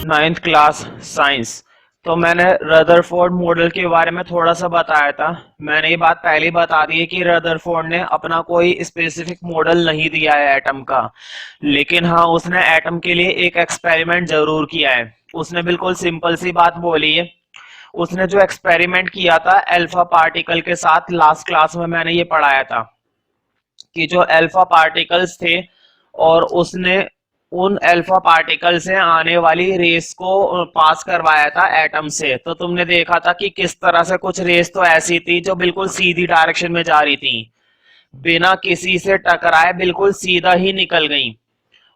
Ninth class science. तो मैंने Rutherford model के बारे में थोड़ा सा बताया था। मैंने ये बात पहले ही बता दी है कि रदरफोर्ड ने अपना कोई स्पेसिफिक मॉडल नहीं दिया है एटम का, लेकिन हाँ उसने एटम के लिए एक एक्सपेरिमेंट जरूर किया है। उसने बिल्कुल सिंपल सी बात बोली है। उसने जो एक्सपेरिमेंट किया था अल्फा पार्टिकल के साथ, लास्ट क्लास में मैंने ये पढ़ाया था कि जो अल्फा पार्टिकल्स थे और उसने उन अल्फा पार्टिकल से आने वाली रेस को पास करवाया था एटम से। तो तुमने देखा था कि किस तरह से कुछ रेस तो ऐसी थी जो बिल्कुल सीधी डायरेक्शन में जा रही थी, बिना किसी से टकराए बिल्कुल सीधा ही निकल गई।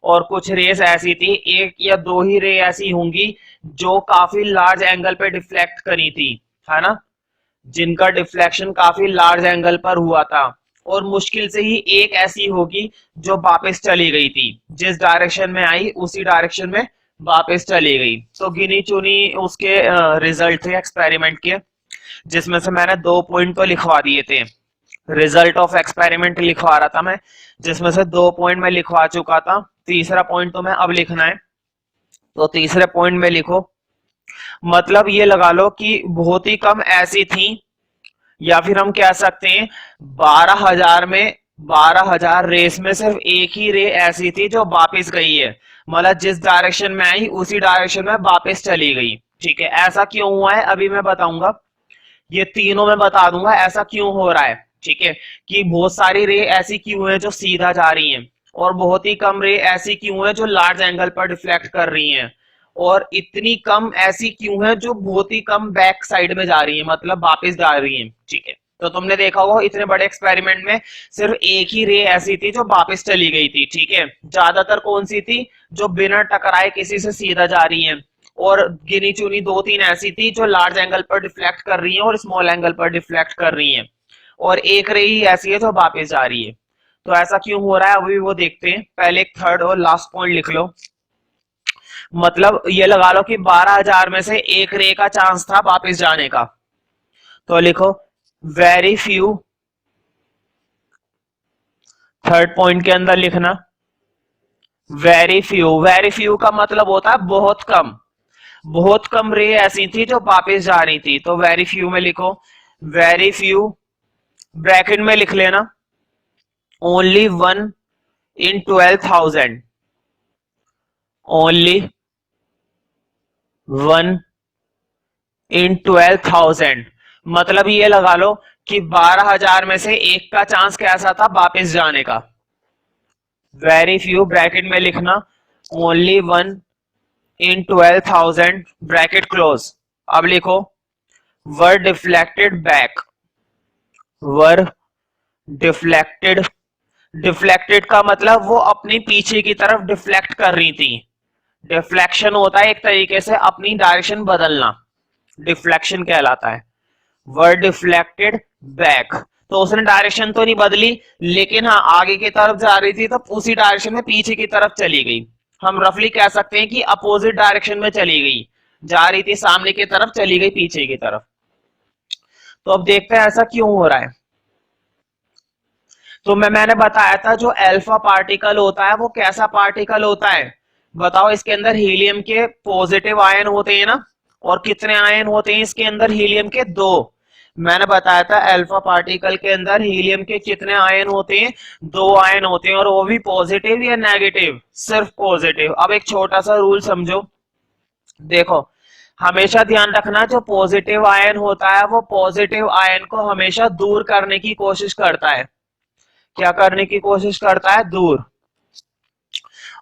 और कुछ रेस ऐसी थी, एक या दो ही रे ऐसी होंगी जो काफी लार्ज एंगल पे डिफ्लेक्ट करी थी, है ना, जिनका डिफ्लेक्शन काफी लार्ज एंगल पर हुआ था। और मुश्किल से ही एक ऐसी होगी जो वापस चली गई थी, जिस डायरेक्शन में आई उसी डायरेक्शन में वापस चली गई। तो गिनी चुनी उसके रिजल्ट थे एक्सपेरिमेंट के, जिसमें से मैंने 2 पॉइंट तो लिखवा दिए थे। रिजल्ट ऑफ एक्सपेरिमेंट लिखवा रहा था मैं, जिसमें से 2 पॉइंट मैं लिखवा चुका था। तीसरा पॉइंट तो मैं अब लिखना है। तो तीसरे पॉइंट में लिखो, मतलब ये लगा लो कि बहुत ही कम ऐसी थी, या फिर हम कह सकते हैं 12,000 रेस में सिर्फ एक ही रे ऐसी थी जो वापस गई है, मतलब जिस डायरेक्शन में आई उसी डायरेक्शन में वापस चली गई। ठीक है, ऐसा क्यों हुआ है अभी मैं बताऊंगा, ये तीनों मैं बता दूंगा ऐसा क्यों हो रहा है। ठीक है, कि बहुत सारी रे ऐसी क्यों है जो सीधा जा रही हैं, और बहुत ही कम रे ऐसी क्यों है जो लार्ज एंगल पर डिफ्लेक्ट कर रही हैं, और इतनी कम ऐसी क्यों है जो बहुत ही कम बैक साइड में जा रही है, मतलब वापस जा रही है। ठीक है, तो तुमने देखा होगा इतने बड़े एक्सपेरिमेंट में सिर्फ एक ही रे ऐसी थी जो वापस चली गई थी। ठीक है, ज्यादातर कौन सी थी, जो बिना टकराए किसी से सीधा जा रही है, और गिनी चुनी 2-3 ऐसी थी जो लार्ज एंगल पर डिफ्लेक्ट कर रही हैं और स्मॉल एंगल पर डिफ्लेक्ट कर रही हैं, और एक रे ही ऐसी है जो वापस जा रही है। तो ऐसा क्यों हो रहा है अभी वो देखते हैं। पहले एक थर्ड और लास्ट पॉइंट लिख लो, मतलब ये लगा लो कि 12,000 में से एक रे का चांस था वापस जाने का। तो लिखो वेरी फ्यू, थर्ड पॉइंट के अंदर लिखना वेरी फ्यू। वेरी फ्यू का मतलब होता है बहुत कम, बहुत कम रे ऐसी थी जो वापस जा रही थी। तो वेरी फ्यू में लिखो, वेरी फ्यू ब्रैकेट में लिख लेना, ओनली 1 in 12,000, ओनली 1 in 12,000। मतलब ये लगा लो कि 12,000 में से एक का चांस कैसा था वापस जाने का। वेरी फ्यू ब्रैकेट में लिखना, ओनली 1 in 12,000 ब्रैकेट क्लोज। अब लिखो वर डिफ्लेक्टेड बैक, वर डिफ्लेक्टेड, डिफ्लेक्टेड का मतलब वो अपनी पीछे की तरफ डिफ्लेक्ट कर रही थी। डिफ्लेक्शन होता है एक तरीके से अपनी डायरेक्शन बदलना, डिफ्लेक्शन कहलाता है। वर डिफ्लेक्टेड बैक, तो उसने डायरेक्शन तो नहीं बदली, लेकिन हाँ आगे की तरफ जा रही थी तो उसी डायरेक्शन में पीछे की तरफ चली गई। हम रफली कह सकते हैं कि अपोजिट डायरेक्शन में चली गई, जा रही थी सामने की तरफ, चली गई पीछे की तरफ। तो अब देखते हैं ऐसा क्यों हो रहा है। तो मैंने बताया था जो अल्फा पार्टिकल होता है वो कैसा पार्टिकल होता है, बताओ। इसके अंदर हीलियम के पॉजिटिव आयन होते हैं ना, और कितने आयन होते हैं इसके अंदर, हीलियम के 2। मैंने बताया था अल्फा पार्टिकल के अंदर हीलियम के कितने आयन होते हैं, 2 आयन होते हैं, और वो भी पॉजिटिव या नेगेटिव, सिर्फ पॉजिटिव। अब एक छोटा सा रूल समझो, देखो हमेशा ध्यान रखना जो पॉजिटिव आयन होता है वो पॉजिटिव आयन को हमेशा दूर करने की कोशिश करता है। क्या करने की कोशिश करता है, दूर।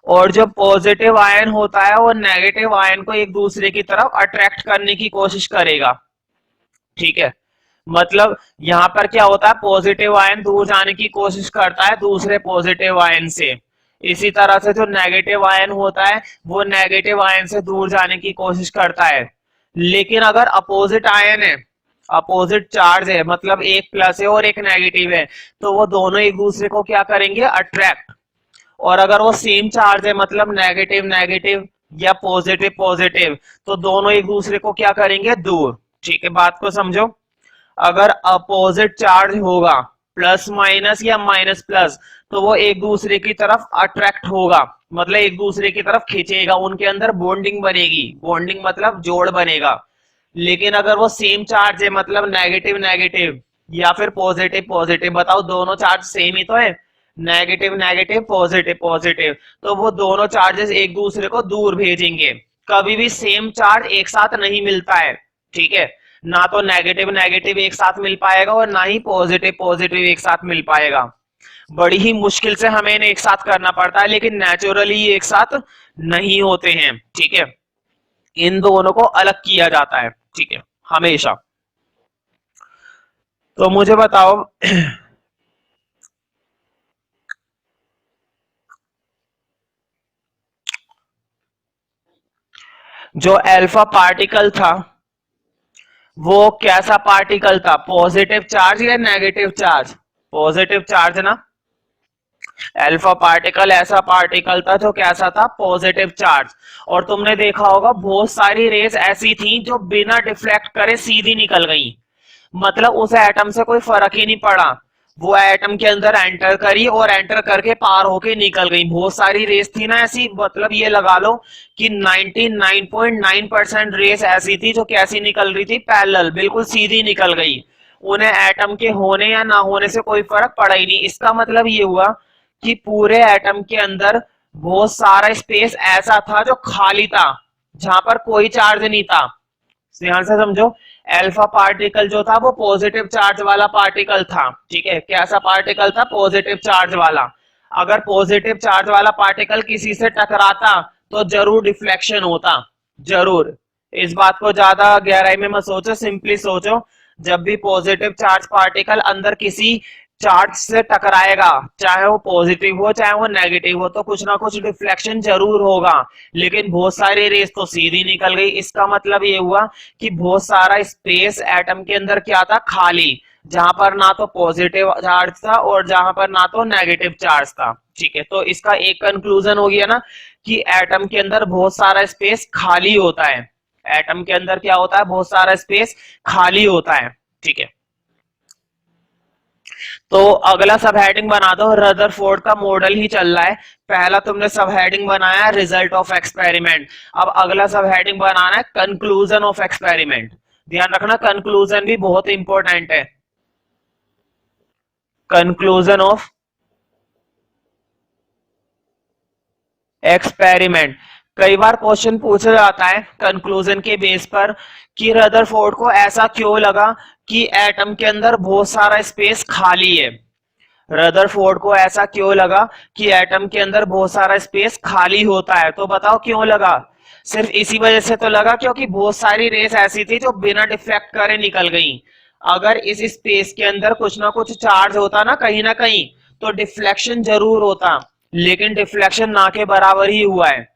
और जो पॉजिटिव आयन होता है वो नेगेटिव आयन को एक दूसरे की तरफ अट्रैक्ट करने की कोशिश करेगा। ठीक है, मतलब यहां पर क्या होता है, पॉजिटिव आयन दूर जाने की कोशिश करता है दूसरे पॉजिटिव आयन से। इसी तरह से जो नेगेटिव आयन होता है वो नेगेटिव आयन से दूर जाने की कोशिश करता है। लेकिन अगर अपोजिट आयन है, अपोजिट चार्ज है, मतलब एक प्लस है और एक नेगेटिव है, तो वो दोनों एक दूसरे को क्या करेंगे, अट्रैक्ट। और अगर वो सेम चार्ज है, मतलब नेगेटिव नेगेटिव या पॉजिटिव पॉजिटिव, तो दोनों एक दूसरे को क्या करेंगे, दूर। ठीक है, बात को समझो। अगर अपोजिट चार्ज होगा, प्लस माइनस या माइनस प्लस, तो वो एक दूसरे की तरफ अट्रैक्ट होगा, मतलब एक दूसरे की तरफ खींचेगा, उनके अंदर बॉन्डिंग बनेगी, बॉन्डिंग मतलब जोड़ बनेगा। लेकिन अगर वो सेम चार्ज है, मतलब नेगेटिव नेगेटिव या फिर पॉजिटिव पॉजिटिव, बताओ दोनों चार्ज सेम ही तो है, नेगेटिव नेगेटिव पॉजिटिव पॉजिटिव, तो वो दोनों चार्जेस एक दूसरे को दूर भेजेंगे। कभी भी सेम चार्ज एक साथ नहीं मिलता है, ठीक है, ना तो नेगेटिव नेगेटिव एक साथ मिल पाएगा और ना ही पॉजिटिव पॉजिटिव एक साथ मिल पाएगा। बड़ी ही मुश्किल से हमें इन्हें एक साथ करना पड़ता है, लेकिन नेचुरली ये एक साथ नहीं होते हैं, ठीक है, इन दोनों को अलग किया जाता है, ठीक है, हमेशा। तो मुझे बताओ जो अल्फा पार्टिकल था वो कैसा पार्टिकल था, पॉजिटिव चार्ज या नेगेटिव चार्ज, पॉजिटिव चार्ज ना। अल्फा पार्टिकल ऐसा पार्टिकल था जो कैसा था, पॉजिटिव चार्ज। और तुमने देखा होगा बहुत सारी रेस ऐसी थी जो बिना डिफ्लेक्ट करे सीधी निकल गई, मतलब उस एटम से कोई फर्क ही नहीं पड़ा, वो एटम के अंदर एंटर करी और एंटर करके पार होके निकल गई। बहुत सारी रेस थी ना ऐसी, मतलब ये लगा लो कि 99.9% रेस ऐसी थी जो कैसी निकल रही थी, पैरेलल, बिल्कुल सीधी निकल गई, उन्हें एटम के होने या ना होने से कोई फर्क पड़ा ही नहीं। इसका मतलब ये हुआ कि पूरे एटम के अंदर बहुत सारा स्पेस ऐसा था जो खाली था, जहां पर कोई चार्ज नहीं था। ध्यान से समझो, अल्फा पार्टिकल जो था वो पॉजिटिव चार्ज वाला पार्टिकल था, ठीक है, कैसा पार्टिकल था, पॉजिटिव चार्ज वाला। अगर पॉजिटिव चार्ज वाला पार्टिकल किसी से टकराता तो जरूर डिफ्लेक्शन होता, जरूर। इस बात को ज्यादा गहराई में मत सोचो, सिंपली सोचो, जब भी पॉजिटिव चार्ज पार्टिकल अंदर किसी चार्ज से टकराएगा, चाहे वो पॉजिटिव हो चाहे वो नेगेटिव हो, तो कुछ ना कुछ डिफ्लेक्शन जरूर होगा। लेकिन बहुत सारी रेस तो सीधी निकल गई, इसका मतलब ये हुआ कि बहुत सारा स्पेस एटम के अंदर क्या था, खाली, जहां पर ना तो पॉजिटिव चार्ज था और जहां पर ना तो नेगेटिव चार्ज था, ठीक है। तो इसका एक कंक्लूजन हो गया ना कि एटम के अंदर बहुत सारा स्पेस खाली होता है, एटम के अंदर क्या होता है, बहुत सारा स्पेस खाली होता है, ठीक है। तो अगला सब हेडिंग बना दो, रदरफोर्ड का मॉडल ही चल रहा है, पहला तुमने सब हेडिंग बनाया रिजल्ट ऑफ एक्सपेरिमेंट, अब अगला सब हेडिंग बनाना है कंक्लूजन ऑफ एक्सपेरिमेंट। ध्यान रखना कंक्लूजन भी बहुत इंपॉर्टेंट है, कंक्लूजन ऑफ एक्सपेरिमेंट। कई बार क्वेश्चन पूछा जाता है कंक्लूजन के बेस पर कि रदरफोर्ड को ऐसा क्यों लगा कि एटम के अंदर बहुत सारा स्पेस खाली है, रदरफोर्ड को ऐसा क्यों लगा कि एटम के अंदर बहुत सारा स्पेस खाली होता है, तो बताओ क्यों लगा। सिर्फ इसी वजह से तो लगा क्योंकि बहुत सारी रेस ऐसी थी जो बिना डिफ्लेक्ट करे निकल गई। अगर इस स्पेस के अंदर कुछ ना कुछ चार्ज होता ना कहीं तो डिफ्लेक्शन जरूर होता, लेकिन डिफ्लेक्शन ना के बराबर ही हुआ है।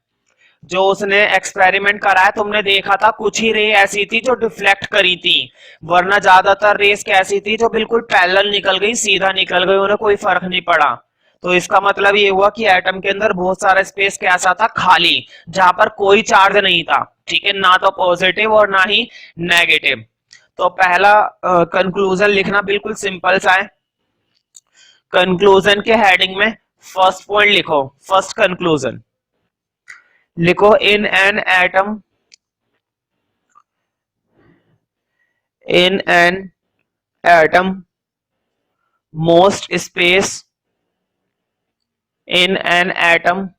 जो उसने एक्सपेरिमेंट कराया तुमने देखा था कुछ ही रे ऐसी थी जो डिफ्लेक्ट करी थी, वरना ज्यादातर रेस कैसी थी जो बिल्कुल पैरेलल निकल गई, सीधा निकल गई, उन्हें कोई फर्क नहीं पड़ा। तो इसका मतलब ये हुआ कि एटम के अंदर बहुत सारा स्पेस कैसा था, खाली, जहां पर कोई चार्ज नहीं था, ठीक है, ना तो पॉजिटिव और ना ही नेगेटिव। तो पहला कंक्लूजन लिखना बिल्कुल सिंपल सा है, कंक्लूजन के हेडिंग में फर्स्ट पॉइंट लिखो, फर्स्ट कंक्लूजन लिखो, इन an atom, in an atom most space, in an atom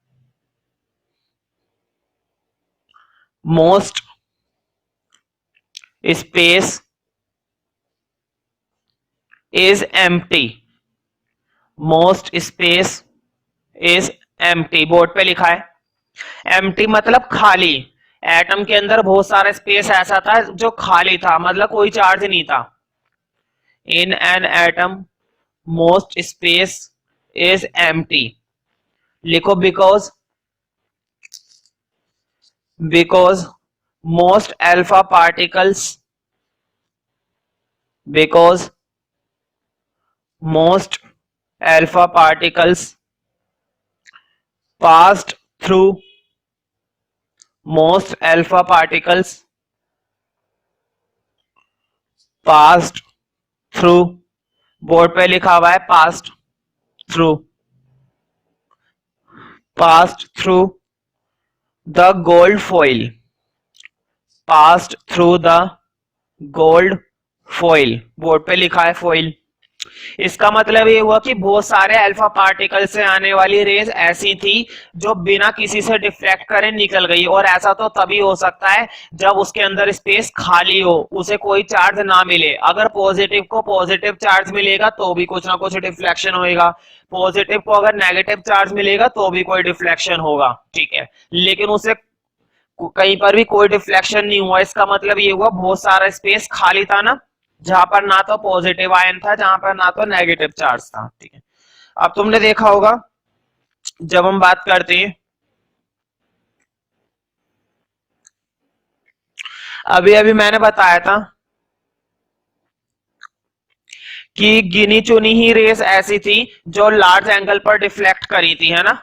most space is empty, most space is empty, board पे लिखा है। empty मतलब खाली, एटम के अंदर बहुत सारा स्पेस ऐसा था जो खाली था, मतलब कोई चार्ज नहीं था। in an atom most space is empty, लिखो because most alpha particles, because most alpha particles passed through, most alpha particles passed through, board पे लिखा हुआ है passed through, passed through the gold foil, passed through the gold foil, board पे लिखा है foil। इसका मतलब ये हुआ कि बहुत सारे अल्फा पार्टिकल से आने वाली रेज ऐसी थी जो बिना किसी से डिफ्लेक्ट करे निकल गई, और ऐसा तो तभी हो सकता है जब उसके अंदर स्पेस खाली हो, उसे कोई चार्ज ना मिले। अगर पॉजिटिव को पॉजिटिव चार्ज मिलेगा तो भी कुछ ना कुछ डिफ्लेक्शन होएगा, पॉजिटिव को अगर नेगेटिव चार्ज मिलेगा तो भी कोई डिफ्लेक्शन होगा, ठीक है। लेकिन उसे कहीं पर भी कोई डिफ्लेक्शन नहीं हुआ, इसका मतलब ये हुआ बहुत सारा स्पेस खाली था ना, जहां पर ना तो पॉजिटिव आयन था, जहां पर ना तो नेगेटिव चार्ज था, ठीक है। अब तुमने देखा होगा जब हम बात करते हैं, अभी अभी मैंने बताया था कि गिनी चुनी ही रेस ऐसी थी जो लार्ज एंगल पर डिफ्लेक्ट करी थी, है ना,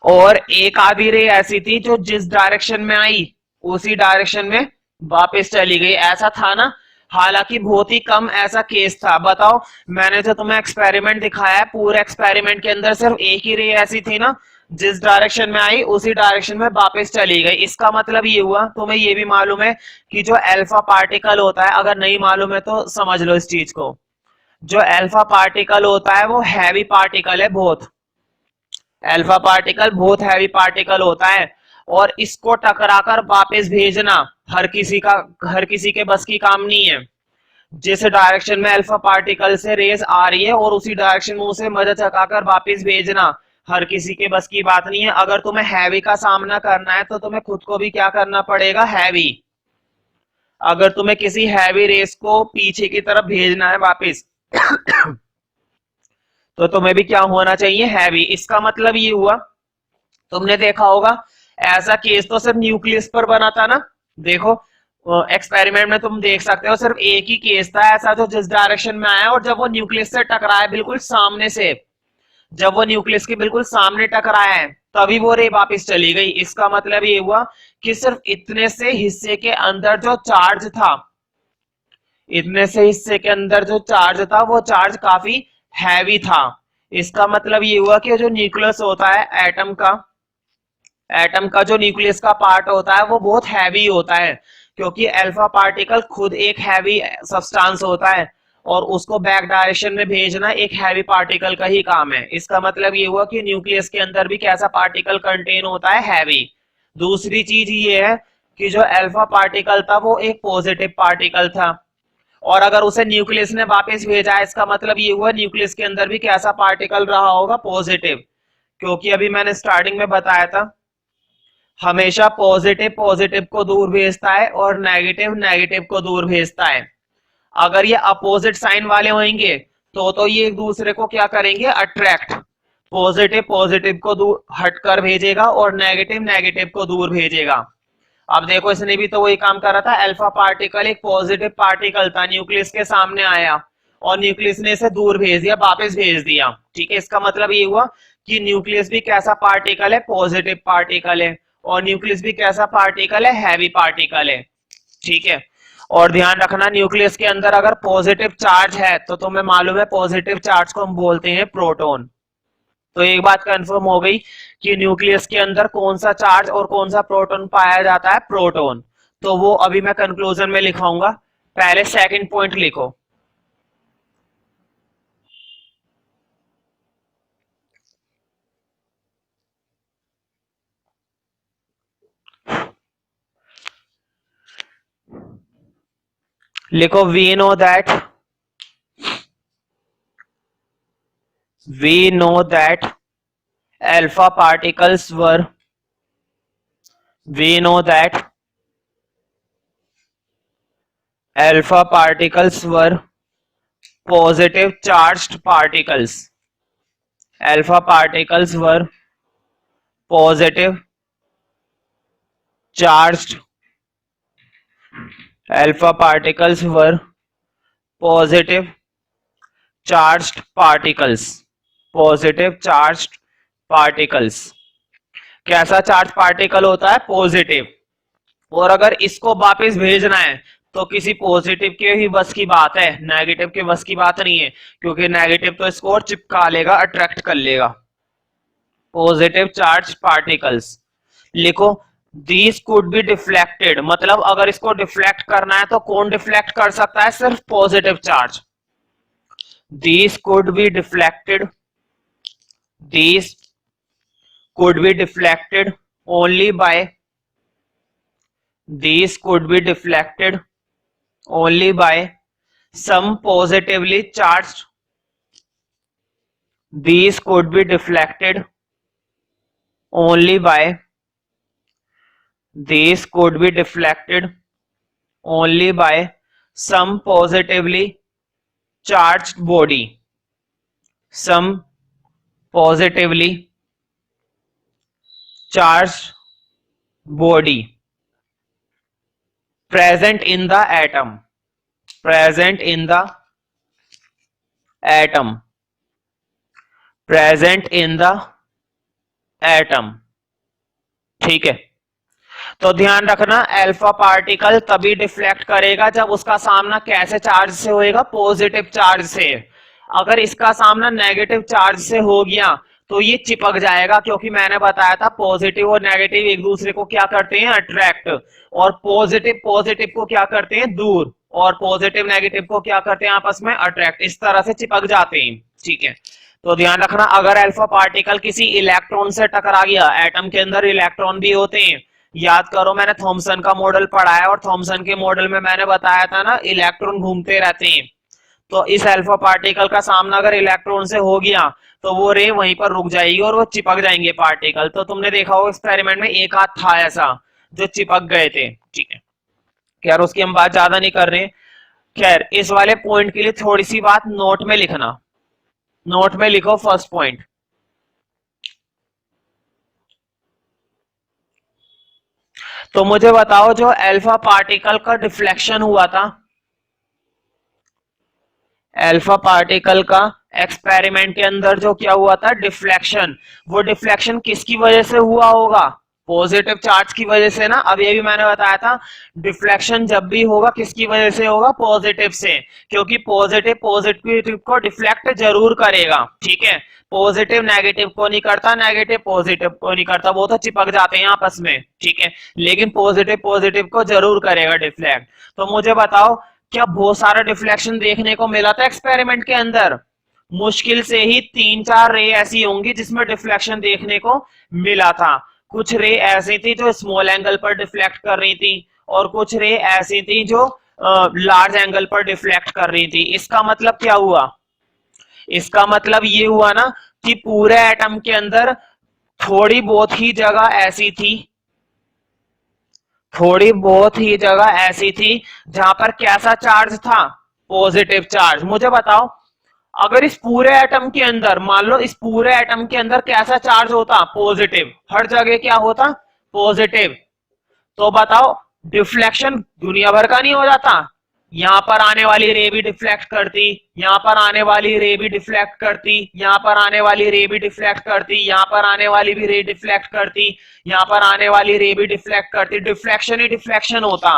और एक आधी रे ऐसी थी जो जिस डायरेक्शन में आई उसी डायरेक्शन में वापस चली गई, ऐसा था ना। हालांकि बहुत ही कम ऐसा केस था। बताओ, मैंने जो तुम्हें एक्सपेरिमेंट दिखाया है, पूरे एक्सपेरिमेंट के अंदर सिर्फ एक ही रे ऐसी थी ना जिस डायरेक्शन में आई उसी डायरेक्शन में वापस चली गई। इसका मतलब ये हुआ, तुम्हें ये भी मालूम है कि जो अल्फा पार्टिकल होता है, अगर नहीं मालूम है तो समझ लो इस चीज को, जो अल्फा पार्टिकल होता है वो हैवी पार्टिकल है बहुत। अल्फा पार्टिकल बहुत हैवी पार्टिकल होता है, और इसको टकराकर वापस भेजना हर किसी के बस की काम नहीं है। जिस डायरेक्शन में अल्फा पार्टिकल से रेस आ रही है और उसी डायरेक्शन में उसे मदद चकाकर वापस भेजना हर किसी के बस की बात नहीं है। अगर तुम्हें हैवी का सामना करना है तो तुम्हें खुद को भी क्या करना पड़ेगा, हैवी। अगर तुम्हें किसी हैवी रेस को पीछे की तरफ भेजना है वापस तो तुम्हें भी क्या होना चाहिए, हैवी। इसका मतलब ये हुआ, तुमने देखा होगा ऐसा केस तो सिर्फ न्यूक्लियस पर बना था ना। देखो एक्सपेरिमेंट में तुम देख सकते हो सिर्फ एक ही केस था ऐसा जो जिस डायरेक्शन में आया, और जब वो न्यूक्लियस से टकराया बिल्कुल सामने से, जब वो न्यूक्लियस के बिल्कुल सामने टकराया है तभी वो रे वापस चली गई। इसका मतलब ये हुआ कि सिर्फ इतने से हिस्से के अंदर जो चार्ज था, इतने से हिस्से के अंदर जो चार्ज था वो चार्ज काफी हैवी था। इसका मतलब ये हुआ कि जो न्यूक्लियस होता है एटम का जो न्यूक्लियस का पार्ट होता है वो बहुत हैवी होता है, क्योंकि अल्फा पार्टिकल खुद एक हैवी सब्सटेंस होता है, और उसको बैक डायरेक्शन में भेजना एक हैवी पार्टिकल का ही काम है। इसका मतलब ये हुआ कि न्यूक्लियस के अंदर भी कैसा पार्टिकल कंटेन होता है, हैवी। दूसरी चीज ये है कि जो अल्फा पार्टिकल था वो एक पॉजिटिव पार्टिकल था, और अगर उसे न्यूक्लियस ने वापस भेजा है इसका मतलब ये हुआ न्यूक्लियस के अंदर भी कैसा पार्टिकल रहा होगा, पॉजिटिव। क्योंकि अभी मैंने स्टार्टिंग में बताया था हमेशा पॉजिटिव पॉजिटिव को दूर भेजता है और नेगेटिव नेगेटिव को दूर भेजता है। अगर ये अपोजिट साइन वाले होंगे तो ये एक दूसरे को क्या करेंगे, अट्रैक्ट। पॉजिटिव पॉजिटिव को दूर हटकर भेजेगा और नेगेटिव नेगेटिव को दूर भेजेगा। अब देखो इसने भी तो वही काम करा था, अल्फा पार्टिकल एक पॉजिटिव पार्टिकल था, न्यूक्लियस के सामने आया और न्यूक्लियस ने इसे दूर भेज दिया, वापस भेज दिया, ठीक है। इसका मतलब ये हुआ कि न्यूक्लियस भी कैसा पार्टिकल है, पॉजिटिव पार्टिकल है, और न्यूक्लियस भी कैसा पार्टिकल है, हैवी पार्टिकल है, ठीक है। और ध्यान रखना न्यूक्लियस के अंदर अगर पॉजिटिव चार्ज है तो तुम्हें मालूम है पॉजिटिव चार्ज को हम बोलते हैं प्रोटॉन। तो एक बात कंफर्म हो गई कि न्यूक्लियस के अंदर कौन सा चार्ज और कौन सा प्रोटॉन पाया जाता है, प्रोटॉन। तो वो अभी मैं कंक्लूजन में लिखाऊंगा, पहले सेकंड पॉइंट लिखो। लिखो we know that alpha particles were we know that alpha particles were positive charged particles. Alpha particles were positive charged. Alpha particles were positive charged particles. Positive charged particles. कैसा charge particle होता है, positive. और अगर इसको वापस भेजना है तो किसी पॉजिटिव के ही बस की बात है, नेगेटिव के बस की बात नहीं है, क्योंकि नेगेटिव तो इसको और चिपका लेगा, अट्रैक्ट कर लेगा। पॉजिटिव चार्ज पार्टिकल्स लिखो, दीज कुड बी डिफ्लेक्टेड, मतलब अगर इसको डिफ्लेक्ट करना है तो कौन डिफ्लेक्ट कर सकता है? सिर्फ positive charge. These could be deflected, these could be deflected only by, these could be deflected only by some positively charged, these could be deflected only by, these could be deflected only by some positively charged body, some positively charged body present in the atom, present in the atom, present in the atom। ठीक है, तो ध्यान रखना, alpha particle तभी deflect करेगा जब उसका सामना कैसे चार्ज से होएगा? पॉजिटिव चार्ज से। अगर इसका सामना नेगेटिव चार्ज से हो गया तो ये चिपक जाएगा, क्योंकि मैंने बताया था पॉजिटिव और नेगेटिव एक दूसरे को क्या करते हैं? अट्रैक्ट। और पॉजिटिव पॉजिटिव को क्या करते हैं? दूर। और पॉजिटिव नेगेटिव को क्या करते हैं? आपस में अट्रैक्ट। इस तरह से चिपक जाते हैं। ठीक है, तो ध्यान रखना, अगर अल्फा पार्टिकल किसी इलेक्ट्रॉन से टकरा गया, एटम के अंदर इलेक्ट्रॉन भी होते हैं, याद करो मैंने थॉमसन का मॉडल पढ़ा है, और थॉमसन के मॉडल में मैंने बताया था ना, इलेक्ट्रॉन घूमते रहते हैं। तो इस अल्फा पार्टिकल का सामना अगर इलेक्ट्रॉन से हो गया तो वो रे वहीं पर रुक जाएगी और वो चिपक जाएंगे पार्टिकल। तो तुमने देखा हो एक्सपेरिमेंट में एक आध था ऐसा जो चिपक गए थे। ठीक है, खैर उसकी हम बात ज्यादा नहीं कर रहे। खैर इस वाले पॉइंट के लिए थोड़ी सी बात नोट में लिखना, नोट में लिखो फर्स्ट पॉइंट। तो मुझे बताओ, जो अल्फा पार्टिकल का डिफ्लेक्शन हुआ था, अल्फा पार्टिकल का एक्सपेरिमेंट के अंदर जो क्या हुआ था? डिफ्लेक्शन। वो डिफ्लेक्शन किसकी वजह से हुआ होगा? पॉजिटिव चार्ज की वजह से ना। अब ये भी मैंने बताया था, डिफ्लेक्शन जब भी होगा किसकी वजह से होगा? पॉजिटिव से, क्योंकि पॉजिटिव पॉजिटिव को डिफ्लेक्ट जरूर करेगा। ठीक है, पॉजिटिव नेगेटिव को नहीं करता, नेगेटिव पॉजिटिव को नहीं करता, वो तो चिपक जाते हैं आपस में। ठीक है, लेकिन पॉजिटिव पॉजिटिव को जरूर करेगा डिफ्लेक्ट। तो मुझे बताओ, क्या बहुत सारा डिफ्लेक्शन देखने को मिला था एक्सपेरिमेंट के अंदर? मुश्किल से ही 3-4 रे ऐसी होंगी जिसमें डिफ्लेक्शन देखने को मिला था। कुछ रे ऐसी थी जो स्मॉल एंगल पर डिफ्लेक्ट कर रही थी, और कुछ रे ऐसी थी जो लार्ज एंगल पर डिफ्लेक्ट कर रही थी। इसका मतलब क्या हुआ? इसका मतलब ये हुआ ना कि पूरे एटम के अंदर थोड़ी बहुत ही जगह ऐसी थी, थोड़ी बहुत ही जगह ऐसी थी जहां पर कैसा चार्ज था? Positive charge. मुझे बताओ, अगर इस पूरे एटम के अंदर, मान लो इस पूरे एटम के अंदर कैसा चार्ज होता? पॉजिटिव। हर जगह क्या होता? पॉजिटिव। तो बताओ, डिफ्लेक्शन दुनिया भर का नहीं हो जाता? यहां पर आने वाली रे भी डिफ्लेक्ट करती, यहां पर आने वाली रे भी डिफ्लेक्ट करती, यहां पर आने वाली रे भी डिफ्लेक्ट करती, यहां पर आने वाली भी रे डिफ्लेक्ट करती, यहां पर आने वाली रे भी डिफ्लेक्ट करती। डिफ्लेक्शन ही डिफ्लेक्शन होता।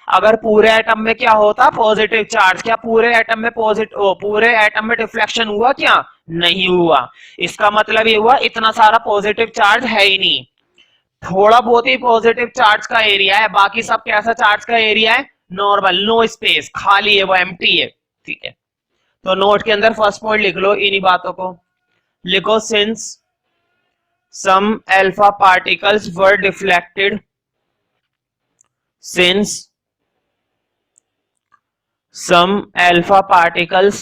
अगर पूरे एटम में क्या होता? Positive charge. क्या पूरे एटम में पूरे एटम में डिफ्लेक्शन हुआ? क्या नहीं हुआ। इसका मतलब ये हुआ इतना सारा पॉजिटिव चार्ज है ही नहीं, थोड़ा बहुत ही पॉजिटिव चार्ज का एरिया है, बाकी सब कैसा चार्ज का एरिया है? नॉर्मल, नो स्पेस, खाली है, वो एम्प्टी है। ठीक है, तो नोट के अंदर फर्स्ट पॉइंट लिख लो, इन्हीं बातों को लिखो। Since some alpha particles were deflected, since some alpha particles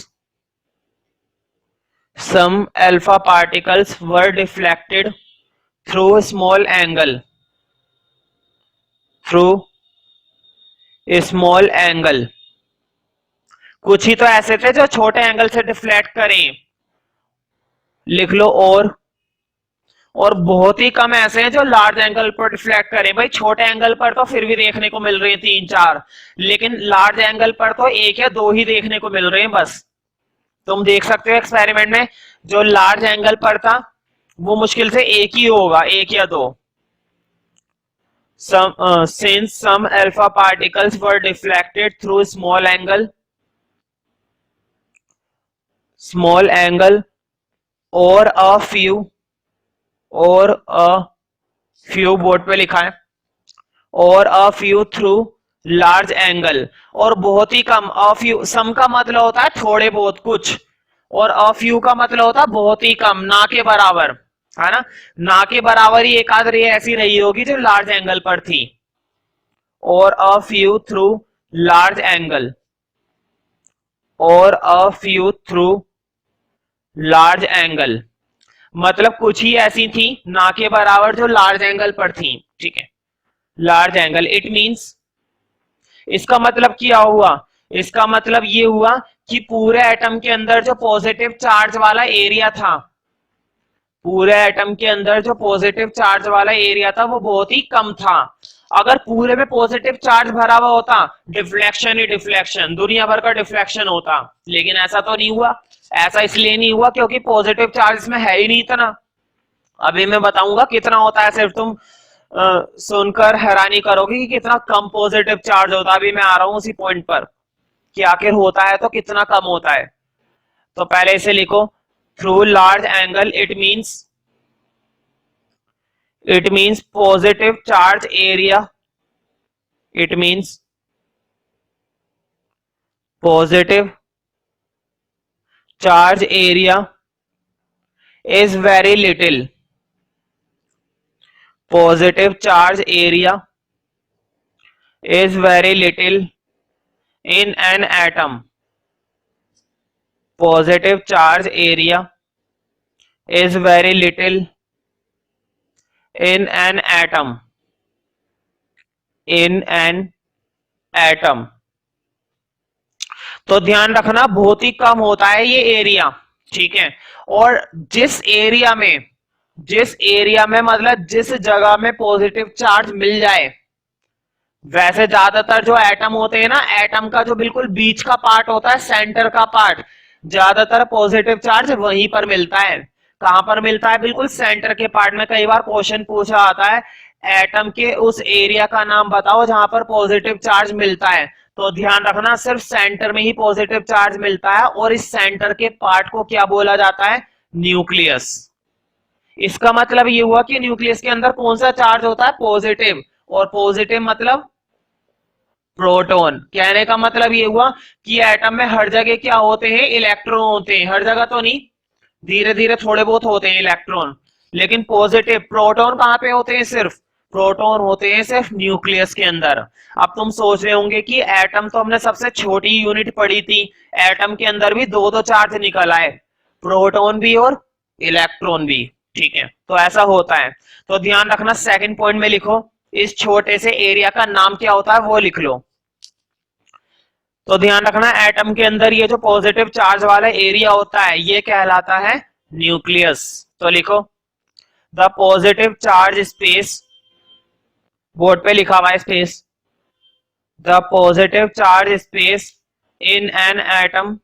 were deflected through a small angle, कुछ ही तो ऐसे थे जो छोटे एंगल से डिफ्लेक्ट करें। लिख लो। और बहुत ही कम ऐसे हैं जो लार्ज एंगल पर डिफ्लेक्ट करें। भाई छोटे एंगल पर तो फिर भी देखने को मिल रहे हैं 3-4, लेकिन लार्ज एंगल पर तो 1 या 2 ही देखने को मिल रहे हैं बस। तुम देख सकते हो एक्सपेरिमेंट में जो लार्ज एंगल पर था वो मुश्किल से 1 ही होगा, 1 या 2। since some alpha particles were deflected through small angle or a few board पे लिखा है और a few through large angle, और बहुत ही कम। अ फ्यू, सम का मतलब होता है थोड़े बहुत कुछ, और अ फ्यू का मतलब होता है बहुत ही कम, ना के बराबर, है ना। ना के बराबर ही एक आध रे ऐसी रही होगी जो लार्ज एंगल पर थी। और a few through large angle, और a few through large angle मतलब कुछ ही ऐसी थी ना के बराबर जो लार्ज एंगल पर थी, ठीक है। लार्ज एंगल इट मींस, इसका मतलब क्या हुआ, इसका मतलब ये हुआ कि पूरे एटम के अंदर जो पॉजिटिव चार्ज वाला एरिया था, पूरे एटम के अंदर जो पॉजिटिव चार्ज वाला एरिया था वो बहुत ही कम था। अगर पूरे में पॉजिटिव चार्ज भरा हुआ होता, डिफ्लेक्शन ही डिफ्लेक्शन, दुनिया भर का डिफ्लेक्शन होता, लेकिन ऐसा तो नहीं हुआ। ऐसा इसलिए नहीं हुआ क्योंकि पॉजिटिव चार्ज इसमें है ही नहीं इतना। अभी मैं बताऊंगा कितना होता है, सिर्फ तुम सुनकर हैरानी करोगे कि कितना कम पॉजिटिव चार्ज होता है। अभी मैं आ रहा हूं उसी पॉइंट पर कि आखिर होता है तो कितना कम होता है। तो पहले इसे लिखो, through large angle it means positive charge area, it means positive charge area is very little, positive charge area is very little in an atom, positive charge area is very little in an atom, in an atom। तो ध्यान रखना बहुत ही कम होता है ये area, ठीक है। और जिस एरिया में मतलब जिस जगह में पॉजिटिव चार्ज मिल जाए, वैसे ज्यादातर जो एटम होते हैं ना, एटम का जो बिल्कुल बीच का पार्ट होता है, सेंटर का पार्ट, ज्यादातर पॉजिटिव चार्ज वहीं पर मिलता है। कहां पर मिलता है? बिल्कुल सेंटर के पार्ट में। कई बार क्वेश्चन पूछा आता है एटम के उस एरिया का नाम बताओ जहां पर पॉजिटिव चार्ज मिलता है, तो ध्यान रखना सिर्फ सेंटर में ही पॉजिटिव चार्ज मिलता है, और इस सेंटर के पार्ट को क्या बोला जाता है? न्यूक्लियस। इसका मतलब ये हुआ कि न्यूक्लियस के अंदर कौन सा चार्ज होता है? पॉजिटिव। और पॉजिटिव मतलब प्रोटॉन। कहने का मतलब ये हुआ कि एटम में हर जगह क्या होते हैं? इलेक्ट्रॉन होते हैं। हर जगह तो नहीं, धीरे धीरे थोड़े बहुत होते हैं इलेक्ट्रॉन, लेकिन पॉजिटिव प्रोटॉन कहां पे होते हैं? सिर्फ प्रोटॉन होते हैं सिर्फ न्यूक्लियस के अंदर। अब तुम सोच रहे होंगे कि एटम तो हमने सबसे छोटी यूनिट पढ़ी थी, एटम के अंदर भी दो दो चार्ज निकल आए, प्रोटॉन भी और इलेक्ट्रॉन भी, ठीक है। तो ऐसा होता है। तो ध्यान रखना, सेकंड पॉइंट में लिखो, इस छोटे से एरिया का नाम क्या होता है वो लिख लो। तो ध्यान रखना, एटम के अंदर ये जो पॉजिटिव चार्ज वाला एरिया होता है ये कहलाता है न्यूक्लियस। तो लिखो, the positive charge space, board पे लिखा हुआ है space, the positive charge space in an atom,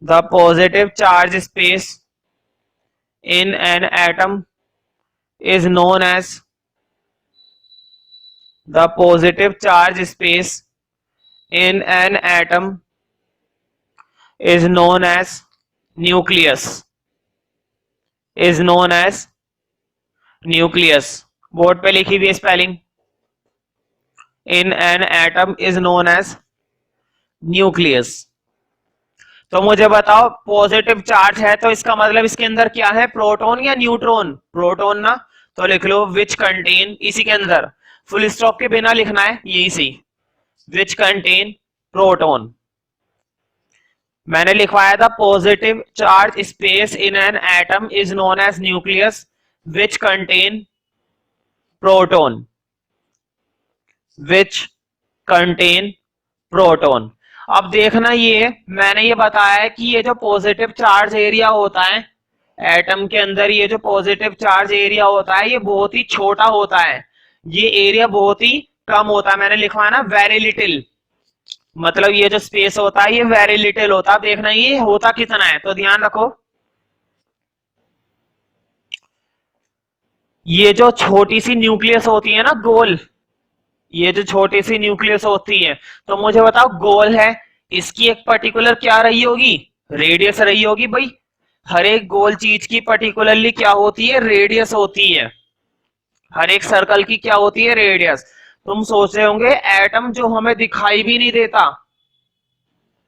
the positive charge space in an atom is known as, the positive charge space in an atom is known as nucleus, is known as nucleus। Board पे लिखी हुई spelling, in an atom is known as nucleus। तो मुझे बताओ, positive charge है तो इसका मतलब इसके अंदर क्या है? प्रोटॉन या न्यूट्रॉन? प्रोटॉन ना। तो लिख लो विच कंटेन, इसी के अंदर फुल स्टॉप के बिना लिखना है, यही सी, विच कंटेन प्रोटॉन। मैंने लिखवाया था positive charge space in an atom is known as nucleus which contain proton, which contain proton. अब देखना, ये मैंने ये बताया है कि ये जो पॉजिटिव चार्ज एरिया होता है एटम के अंदर, ये जो पॉजिटिव चार्ज एरिया होता है ये बहुत ही छोटा होता है, ये एरिया बहुत ही कम होता है। मैंने लिखा है ना वेरी लिटिल, मतलब ये जो स्पेस होता है ये वेरी लिटिल होता है। देखना ये होता कितना है, तो ध्यान रखो, ये जो छोटी सी न्यूक्लियस होती है ना गोल, ये जो छोटी सी न्यूक्लियस होती है, तो मुझे बताओ गोल है, इसकी एक पर्टिकुलर क्या रही होगी, रेडियस रही होगी भाई। हर एक गोल चीज की पर्टिकुलरली क्या होती है, रेडियस होती है। हर एक सर्कल की क्या होती है, रेडियस। तुम सोच रहे होंगे एटम जो हमें दिखाई भी नहीं देता,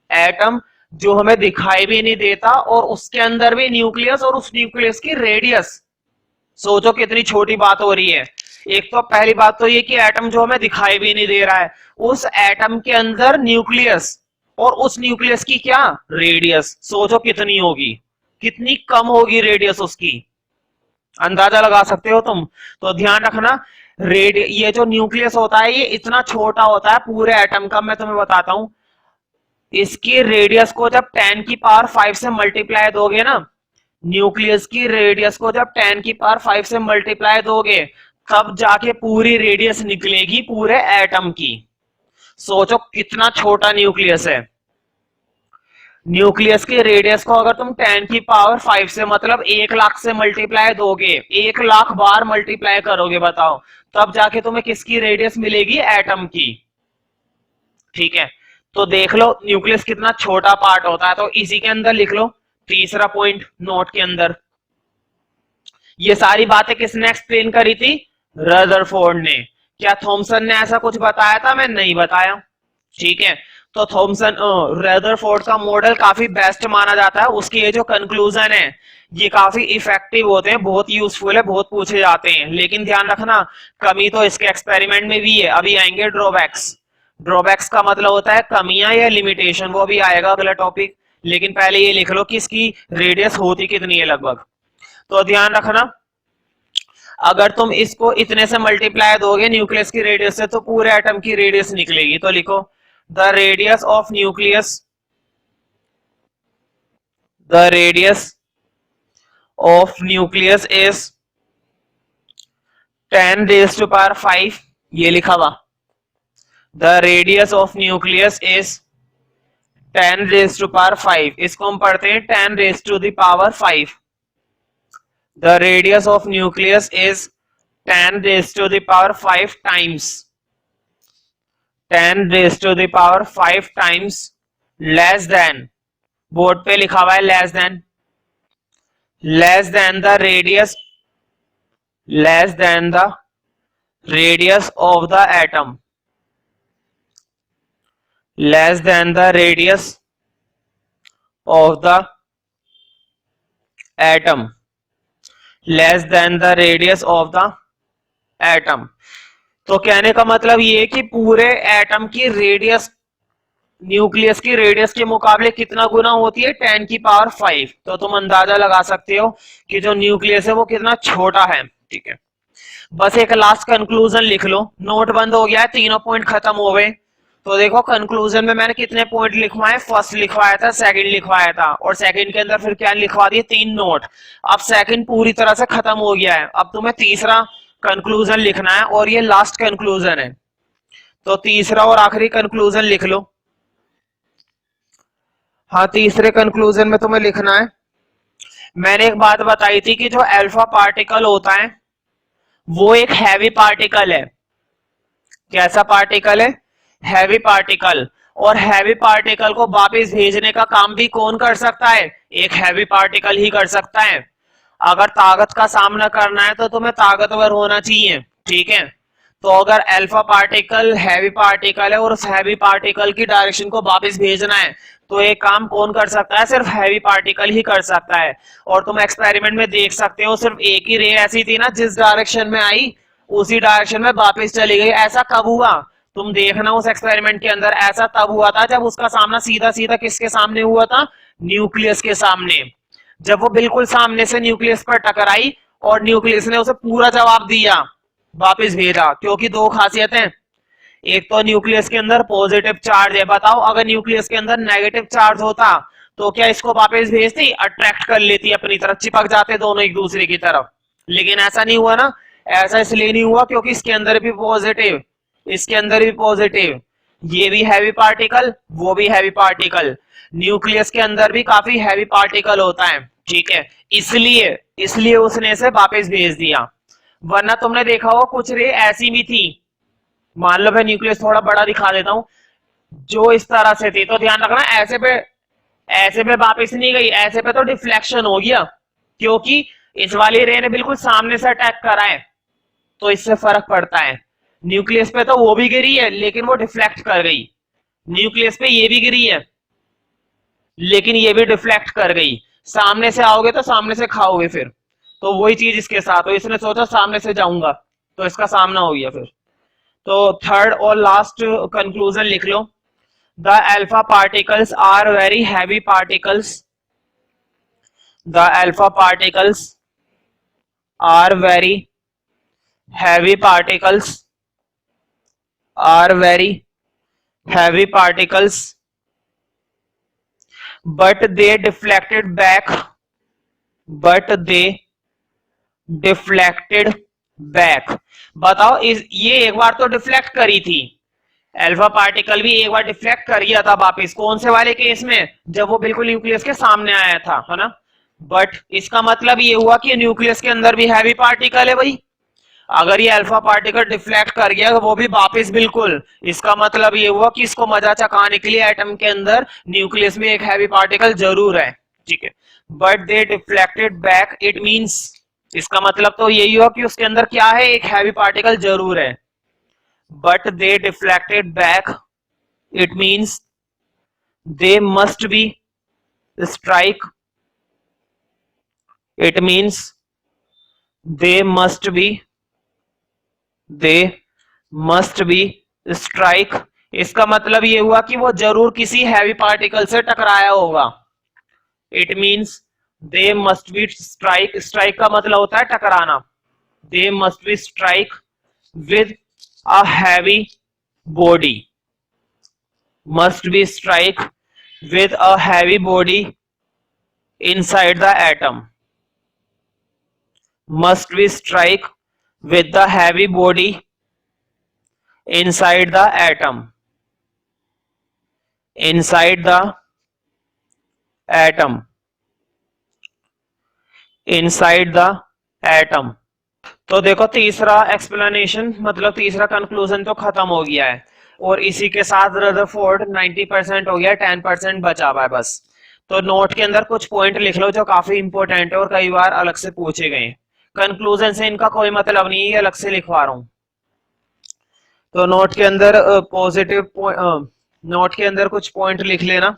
एटम जो हमें दिखाई भी नहीं देता और उसके अंदर भी न्यूक्लियस और उस न्यूक्लियस की रेडियस, सोचो कितनी छोटी बात हो रही है। एक तो पहली बात तो ये कि एटम जो हमें दिखाई भी नहीं दे रहा है, उस एटम के अंदर न्यूक्लियस और उस न्यूक्लियस की क्या, रेडियस, सोचो कितनी होगी, कितनी कम होगी रेडियस उसकी, अंदाजा लगा सकते हो तुम। तो ध्यान रखना, ये जो न्यूक्लियस होता है ये इतना छोटा होता है पूरे एटम का, मैं तुम्हें बताता हूं। इसकी रेडियस को जब 10 की पावर 5 से मल्टीप्लाई दोगे ना, न्यूक्लियस की रेडियस को जब 10 की पावर 5 से मल्टीप्लाई दोगे, तब जाके पूरी रेडियस निकलेगी पूरे एटम की। सोचो कितना छोटा न्यूक्लियस है। न्यूक्लियस की रेडियस को अगर तुम 10 की पावर 5 से मतलब 1 लाख से मल्टीप्लाई दोगे, 1 लाख बार मल्टीप्लाई करोगे, बताओ तब जाके तुम्हें किसकी रेडियस मिलेगी, एटम की। ठीक है, तो देख लो न्यूक्लियस कितना छोटा पार्ट होता है। तो इसी के अंदर लिख लो तीसरा पॉइंट नोट के अंदर। ये सारी बातें किसने एक्सप्लेन करी थी, रदरफोर्ड ने। क्या थॉमसन ने ऐसा कुछ बताया था, मैं नहीं बताया। ठीक है, तो थॉमसन रदरफोर्ड का मॉडल काफी बेस्ट माना जाता है। उसके ये जो कंक्लूजन है ये काफी इफेक्टिव होते हैं, बहुत यूजफुल है, बहुत पूछे जाते हैं। लेकिन ध्यान रखना कमी तो इसके एक्सपेरिमेंट में भी है। अभी आएंगे ड्रॉबैक्स। ड्रॉबैक्स का मतलब होता है कमियां या लिमिटेशन, वो भी आएगा अगला टॉपिक। लेकिन पहले ये लिख लो कि इसकी रेडियस होती कितनी है लगभग। तो ध्यान रखना अगर तुम इसको इतने से मल्टीप्लाई दोगे न्यूक्लियस की रेडियस से, तो पूरे एटम की रेडियस निकलेगी। तो लिखो the radius of nucleus, the radius of nucleus is 10 raise to power 5, ये लिखा हुआ। The radius of nucleus is 10 raise to power 5, इसको हम पढ़ते हैं 10 raise to the power 5। The radius of nucleus is 10 raised to the power 5 times, 10 raised to the power 5 times less than, board पे लिखा हुआ है less than the radius, less than the radius of the atom, less than the radius of the atom, less than the radius of the atom। तो कहने का मतलब ये कि पूरे एटम की रेडियस न्यूक्लियस की रेडियस के मुकाबले कितना गुना होती है, 10 की पावर 5। तो तुम अंदाजा लगा सकते हो कि जो न्यूक्लियस है वो कितना छोटा है। ठीक है, बस एक लास्ट कंक्लूजन लिख लो। नोट बंद हो गया है, तीनों पॉइंट खत्म हो गए। तो देखो कंक्लूजन में मैंने कितने पॉइंट लिखवाए, फर्स्ट लिखवाया था, सेकंड लिखवाया था, और सेकंड के अंदर फिर क्या लिखवा दिए, 3 नोट। अब सेकंड पूरी तरह से खत्म हो गया है, अब तुम्हें तीसरा कंक्लूजन लिखना है और ये लास्ट कंक्लूजन है। तो तीसरा और आखिरी कंक्लूजन लिख लो। हाँ, तीसरे कंक्लूजन में तुम्हें लिखना है, मैंने एक बात बताई थी कि जो अल्फा पार्टिकल होता है वो एक हैवी पार्टिकल है। कैसा पार्टिकल है, हैवी पार्टिकल। और हैवी पार्टिकल को वापस भेजने का काम भी कौन कर सकता है, एक हैवी पार्टिकल ही कर सकता है। अगर ताकत का सामना करना है तो तुम्हें ताकतवर होना चाहिए। ठीक है, तो अगर अल्फा पार्टिकल हैवी पार्टिकल है और उस हैवी पार्टिकल की डायरेक्शन को वापस भेजना है, तो एक काम कौन कर सकता है, सिर्फ हैवी पार्टिकल ही कर सकता है। और तुम एक्सपेरिमेंट में देख सकते हो सिर्फ एक ही रे ऐसी थी ना, जिस डायरेक्शन में आई उसी डायरेक्शन में वापस चली गई। ऐसा कब हुआ, तुम देखना उस एक्सपेरिमेंट के अंदर, ऐसा तब हुआ था जब उसका सामना सीधा सीधा किसके सामने हुआ था, न्यूक्लियस के सामने। जब वो बिल्कुल सामने से न्यूक्लियस पर टकराई और न्यूक्लियस ने उसे पूरा जवाब दिया, वापस भेजा। क्योंकि दो खासियतें, एक तो न्यूक्लियस के अंदर पॉजिटिव चार्ज है। बताओ अगर न्यूक्लियस के अंदर नेगेटिव चार्ज होता तो क्या इसको वापस भेजती, अट्रैक्ट कर लेती अपनी तरफ, चिपक जाते दोनों एक दूसरे की तरफ। लेकिन ऐसा नहीं हुआ ना, ऐसा इसलिए नहीं हुआ क्योंकि इसके अंदर भी पॉजिटिव, इसके अंदर भी पॉजिटिव, ये भी हैवी पार्टिकल, वो भी हैवी पार्टिकल, न्यूक्लियस के अंदर भी काफी हैवी पार्टिकल होता है। ठीक है, इसलिए इसलिए उसने इसे वापस भेज दिया। वरना तुमने देखा हो कुछ रे ऐसी भी थी, मान लो मैं न्यूक्लियस थोड़ा बड़ा दिखा देता हूं, जो इस तरह से थी, तो ध्यान रखना ऐसे पे वापस नहीं गई, ऐसे पे तो डिफ्लेक्शन हो गया, क्योंकि इस वाली रे ने बिल्कुल सामने से अटैक करा है, तो इससे फर्क पड़ता है। न्यूक्लियस पे तो वो भी गिरी है लेकिन वो डिफ्लेक्ट कर गई, न्यूक्लियस पे ये भी गिरी है लेकिन ये भी डिफ्लेक्ट कर गई। सामने से आओगे तो सामने से खाओगे फिर, तो वही चीज इसके साथ हो, इसने सोचा सामने से जाऊंगा तो इसका सामना हो गया फिर। तो थर्ड और लास्ट कंक्लूजन लिख लो, the alpha particles are very heavy particles, the alpha particles are very heavy particles, are very heavy particles but they deflected back, but they deflected back। बताओ ये एक बार तो डिफ्लेक्ट करी थी, अल्फा पार्टिकल भी एक बार डिफ्लेक्ट कर गया था वापिस, कौन से वाले केस में, जब वो बिल्कुल न्यूक्लियस के सामने आया था, है ना। बट इसका मतलब ये हुआ कि न्यूक्लियस के अंदर भी हैवी पार्टिकल है भाई, अगर ये अल्फा पार्टिकल डिफ्लेक्ट कर गया वो भी वापस बिल्कुल, इसका मतलब ये हुआ कि इसको मजा चकाने के लिए एटम के अंदर न्यूक्लियस में एक हैवी पार्टिकल जरूर है, ठीक है। But they deflected back, it means, इसका मतलब तो यही हुआ कि उसके अंदर क्या है, एक हैवी पार्टिकल जरूर है। But they deflected back, it means they must be strike, it means they must B, they must be strike, इसका मतलब ये हुआ कि वो जरूर किसी हैवी पार्टिकल से टकराया होगा। It means they must be strike, strike का मतलब होता है टकराना, they must be strike with a heavy body, must be strike with a heavy body inside the atom, must be strike with the heavy body inside the atom, inside the atom, inside the atom। तो देखो तीसरा explanation मतलब तीसरा conclusion तो खत्म हो गया है, और इसी के साथ रदरफोर्ड 90% हो गया, 10% बचा हुआ है बस। तो नोट के अंदर कुछ पॉइंट लिख लो जो काफी इंपॉर्टेंट है और कई बार अलग से पूछे गए, कंक्लूजन से इनका कोई मतलब नहीं है, अलग से लिखवा रहा हूं। तो नोट के अंदर नोट के अंदर कुछ पॉइंट लिख लेना।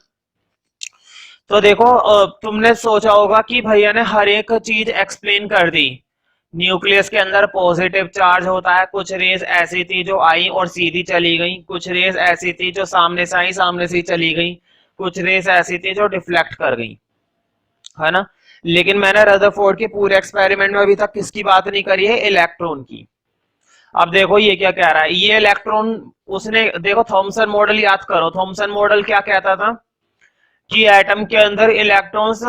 तो देखो तुमने सोचा होगा कि भैया ने हर एक चीज एक्सप्लेन कर दी, न्यूक्लियस के अंदर पॉजिटिव चार्ज होता है, कुछ रेज ऐसी थी जो आई और सीधी चली गई, कुछ रेज ऐसी थी जो सामने से आई सामने से चली गई, कुछ रेज ऐसी थी जो डिफ्लेक्ट कर गई, है ना। लेकिन मैंने रदरफोर्ड के पूरे एक्सपेरिमेंट में अभी तक किसकी बात नहीं करी है, इलेक्ट्रॉन की। अब देखो ये क्या कह रहा है, ये इलेक्ट्रॉन, उसने देखो थॉमसन मॉडल याद करो, थॉमसन मॉडल क्या कहता था कि एटम के अंदर इलेक्ट्रॉन्स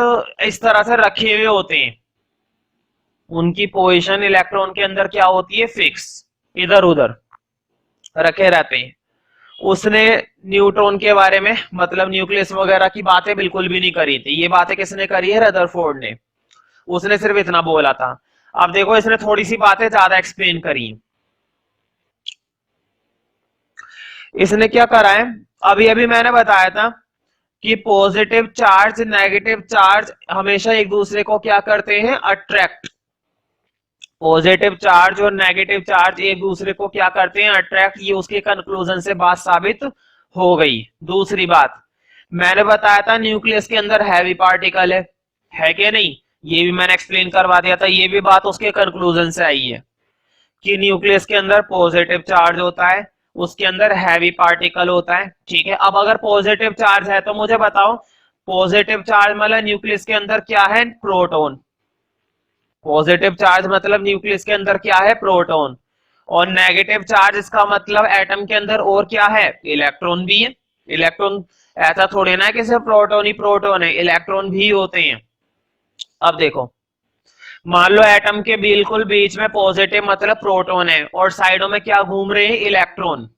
इस तरह से रखे हुए होते हैं, उनकी पोजीशन इलेक्ट्रॉन के अंदर क्या होती है, फिक्स, इधर उधर रखे रहते हैं। उसने न्यूट्रॉन के बारे में मतलब न्यूक्लियस वगैरह की बातें बिल्कुल भी नहीं करी थी, ये बातें किसने करी है, रदरफोर्ड ने, उसने सिर्फ इतना बोला था। अब देखो इसने थोड़ी सी बातें ज्यादा एक्सप्लेन करी, इसने क्या करा है, अभी अभी मैंने बताया था कि पॉजिटिव चार्ज नेगेटिव चार्ज हमेशा एक दूसरे को क्या करते हैं, अट्रैक्ट, पॉजिटिव चार्ज और नेगेटिव चार्ज एक दूसरे को क्या करते हैं, अट्रैक्ट, ये उसके कंक्लूजन से बात साबित हो गई। दूसरी बात मैंने बताया था न्यूक्लियस के अंदर हैवी पार्टिकल है क्या नहीं, ये भी मैंने एक्सप्लेन करवा दिया था, ये भी बात उसके कंक्लूजन से आई है कि न्यूक्लियस के अंदर पॉजिटिव चार्ज होता है, उसके अंदर हैवी पार्टिकल होता है, ठीक है। अब अगर पॉजिटिव चार्ज है तो मुझे बताओ, पॉजिटिव चार्ज मतलब न्यूक्लियस के अंदर क्या है, प्रोटॉन, पॉजिटिव चार्ज मतलब न्यूक्लियस के अंदर क्या है, प्रोटॉन, और नेगेटिव चार्ज इसका मतलब एटम के अंदर और क्या है, इलेक्ट्रॉन भी है। इलेक्ट्रॉन ऐसा थोड़े ना कि सिर्फ प्रोटॉन ही प्रोटॉन है, इलेक्ट्रॉन भी होते हैं। अब देखो मान लो एटम के बिल्कुल बीच में पॉजिटिव मतलब प्रोटॉन है और साइडों में क्या घूम रहे हैं, इलेक्ट्रॉन,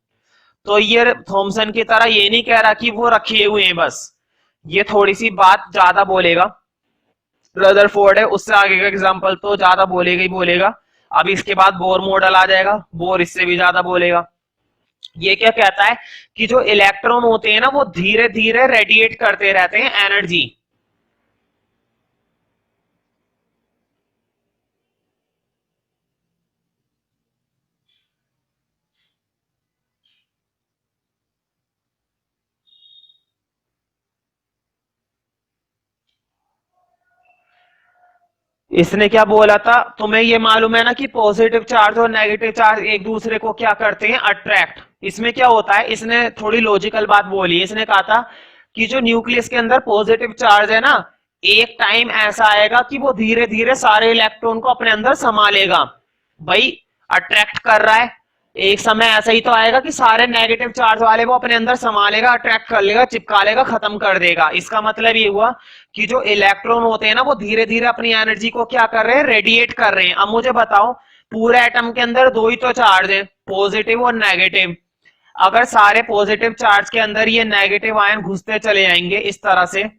तो ये थॉमसन की तरह ये नहीं कह रहा कि वो रखे हुए हैं बस, ये थोड़ी सी बात ज्यादा बोलेगा, रदरफोर्ड है उससे आगे का एग्जांपल तो ज्यादा बोलेगा ही बोलेगा, अब इसके बाद बोर मॉडल आ जाएगा, बोर इससे भी ज्यादा बोलेगा। ये क्या कहता है कि जो इलेक्ट्रॉन होते हैं ना वो धीरे धीरे रेडिएट करते रहते हैं एनर्जी। इसने क्या बोला था, तुम्हें ये मालूम है ना कि पॉजिटिव चार्ज और नेगेटिव चार्ज एक दूसरे को क्या करते हैं, अट्रैक्ट। इसमें क्या होता है, इसने थोड़ी लॉजिकल बात बोली। इसने कहा था कि जो न्यूक्लियस के अंदर पॉजिटिव चार्ज है ना, एक टाइम ऐसा आएगा कि वो धीरे धीरे सारे इलेक्ट्रॉन को अपने अंदर समा लेगा। भाई अट्रैक्ट कर रहा है, एक समय ऐसा ही तो आएगा कि सारे नेगेटिव चार्ज वाले वो अपने अंदर समा लेगा, अट्रैक्ट कर लेगा, चिपका लेगा, खत्म कर देगा। इसका मतलब ये हुआ कि जो इलेक्ट्रॉन होते हैं ना वो धीरे धीरे अपनी एनर्जी को क्या कर रहे हैं, रेडिएट कर रहे हैं। अब मुझे बताओ, पूरे एटम के अंदर दो ही तो चार्ज है, पॉजिटिव और नेगेटिव। अगर सारे पॉजिटिव चार्ज के अंदर ये नेगेटिव आयन घुसते चले जाएंगे इस तरह से,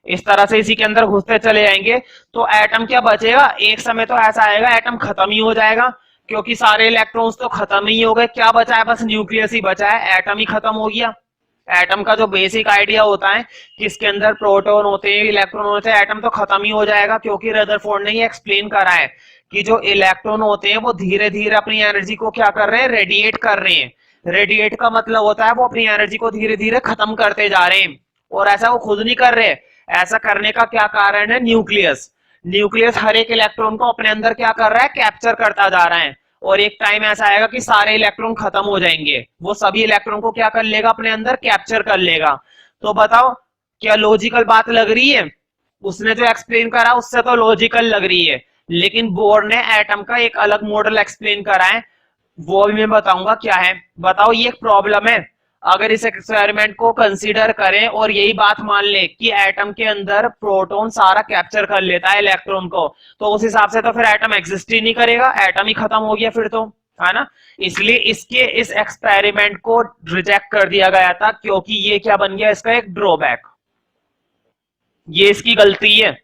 इस तरह से इसी के अंदर घुसते चले जाएंगे, तो एटम क्या बचेगा, एक समय तो ऐसा आएगा एटम खत्म ही हो जाएगा, क्योंकि सारे इलेक्ट्रॉन्स तो खत्म ही हो गए। क्या बचा है, बस न्यूक्लियस ही बचा है, एटम ही खत्म हो गया। एटम का जो बेसिक आइडिया होता है कि इसके अंदर प्रोटॉन होते हैं, इलेक्ट्रॉन होते हैं, एटम तो खत्म ही हो जाएगा, क्योंकि रदरफोर्ड ने ये एक्सप्लेन करा है कि जो इलेक्ट्रॉन होते हैं वो धीरे धीरे अपनी एनर्जी को क्या कर रहे हैं, रेडिएट कर रहे हैं। रेडिएट का मतलब होता है वो अपनी एनर्जी को धीरे धीरे खत्म करते जा रहे हैं। और ऐसा वो खुद नहीं कर रहे, ऐसा करने का क्या कारण है, न्यूक्लियस। न्यूक्लियस हर एक इलेक्ट्रॉन को अपने अंदर क्या कर रहा है, कैप्चर करता जा रहा है। और एक टाइम ऐसा आएगा कि सारे इलेक्ट्रॉन खत्म हो जाएंगे, वो सभी इलेक्ट्रॉन को क्या कर लेगा, अपने अंदर कैप्चर कर लेगा। तो बताओ क्या लॉजिकल बात लग रही है, उसने जो एक्सप्लेन करा उससे तो लॉजिकल लग रही है। लेकिन बोर ने एटम का एक अलग मॉडल एक्सप्लेन करा है, वो भी मैं बताऊंगा क्या है। बताओ, ये एक प्रॉब्लम है। अगर इस एक्सपेरिमेंट को कंसीडर करें और यही बात मान ले कि एटम के अंदर प्रोटॉन सारा कैप्चर कर लेता है इलेक्ट्रॉन को, तो उस हिसाब से तो फिर एटम एग्जिस्ट ही नहीं करेगा, एटम ही खत्म हो गया फिर तो, है ना। इसलिए इसके इस एक्सपेरिमेंट को रिजेक्ट कर दिया गया था, क्योंकि ये क्या बन गया, इसका एक ड्रॉबैक, ये इसकी गलती है।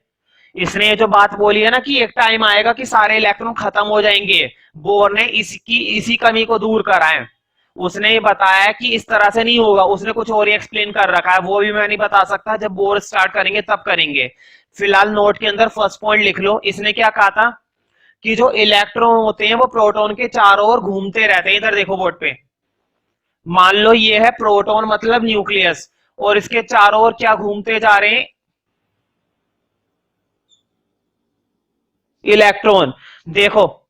इसने ये जो बात बोली है ना कि एक टाइम आएगा कि सारे इलेक्ट्रॉन खत्म हो जाएंगे, बोर ने इसकी इसी कमी को दूर करा है। उसने ये बताया कि इस तरह से नहीं होगा, उसने कुछ और ही एक्सप्लेन कर रखा है, वो भी मैं नहीं बता सकता, जब बोर स्टार्ट करेंगे तब करेंगे। फिलहाल नोट के अंदर फर्स्ट पॉइंट लिख लो। इसने क्या कहा था कि जो इलेक्ट्रॉन होते हैं वो प्रोटॉन के चारों ओर घूमते रहते हैं। इधर देखो बोर्ड पे, मान लो ये है प्रोटॉन मतलब न्यूक्लियस, और इसके चारों ओर क्या घूमते जा रहे हैं, इलेक्ट्रॉन। देखो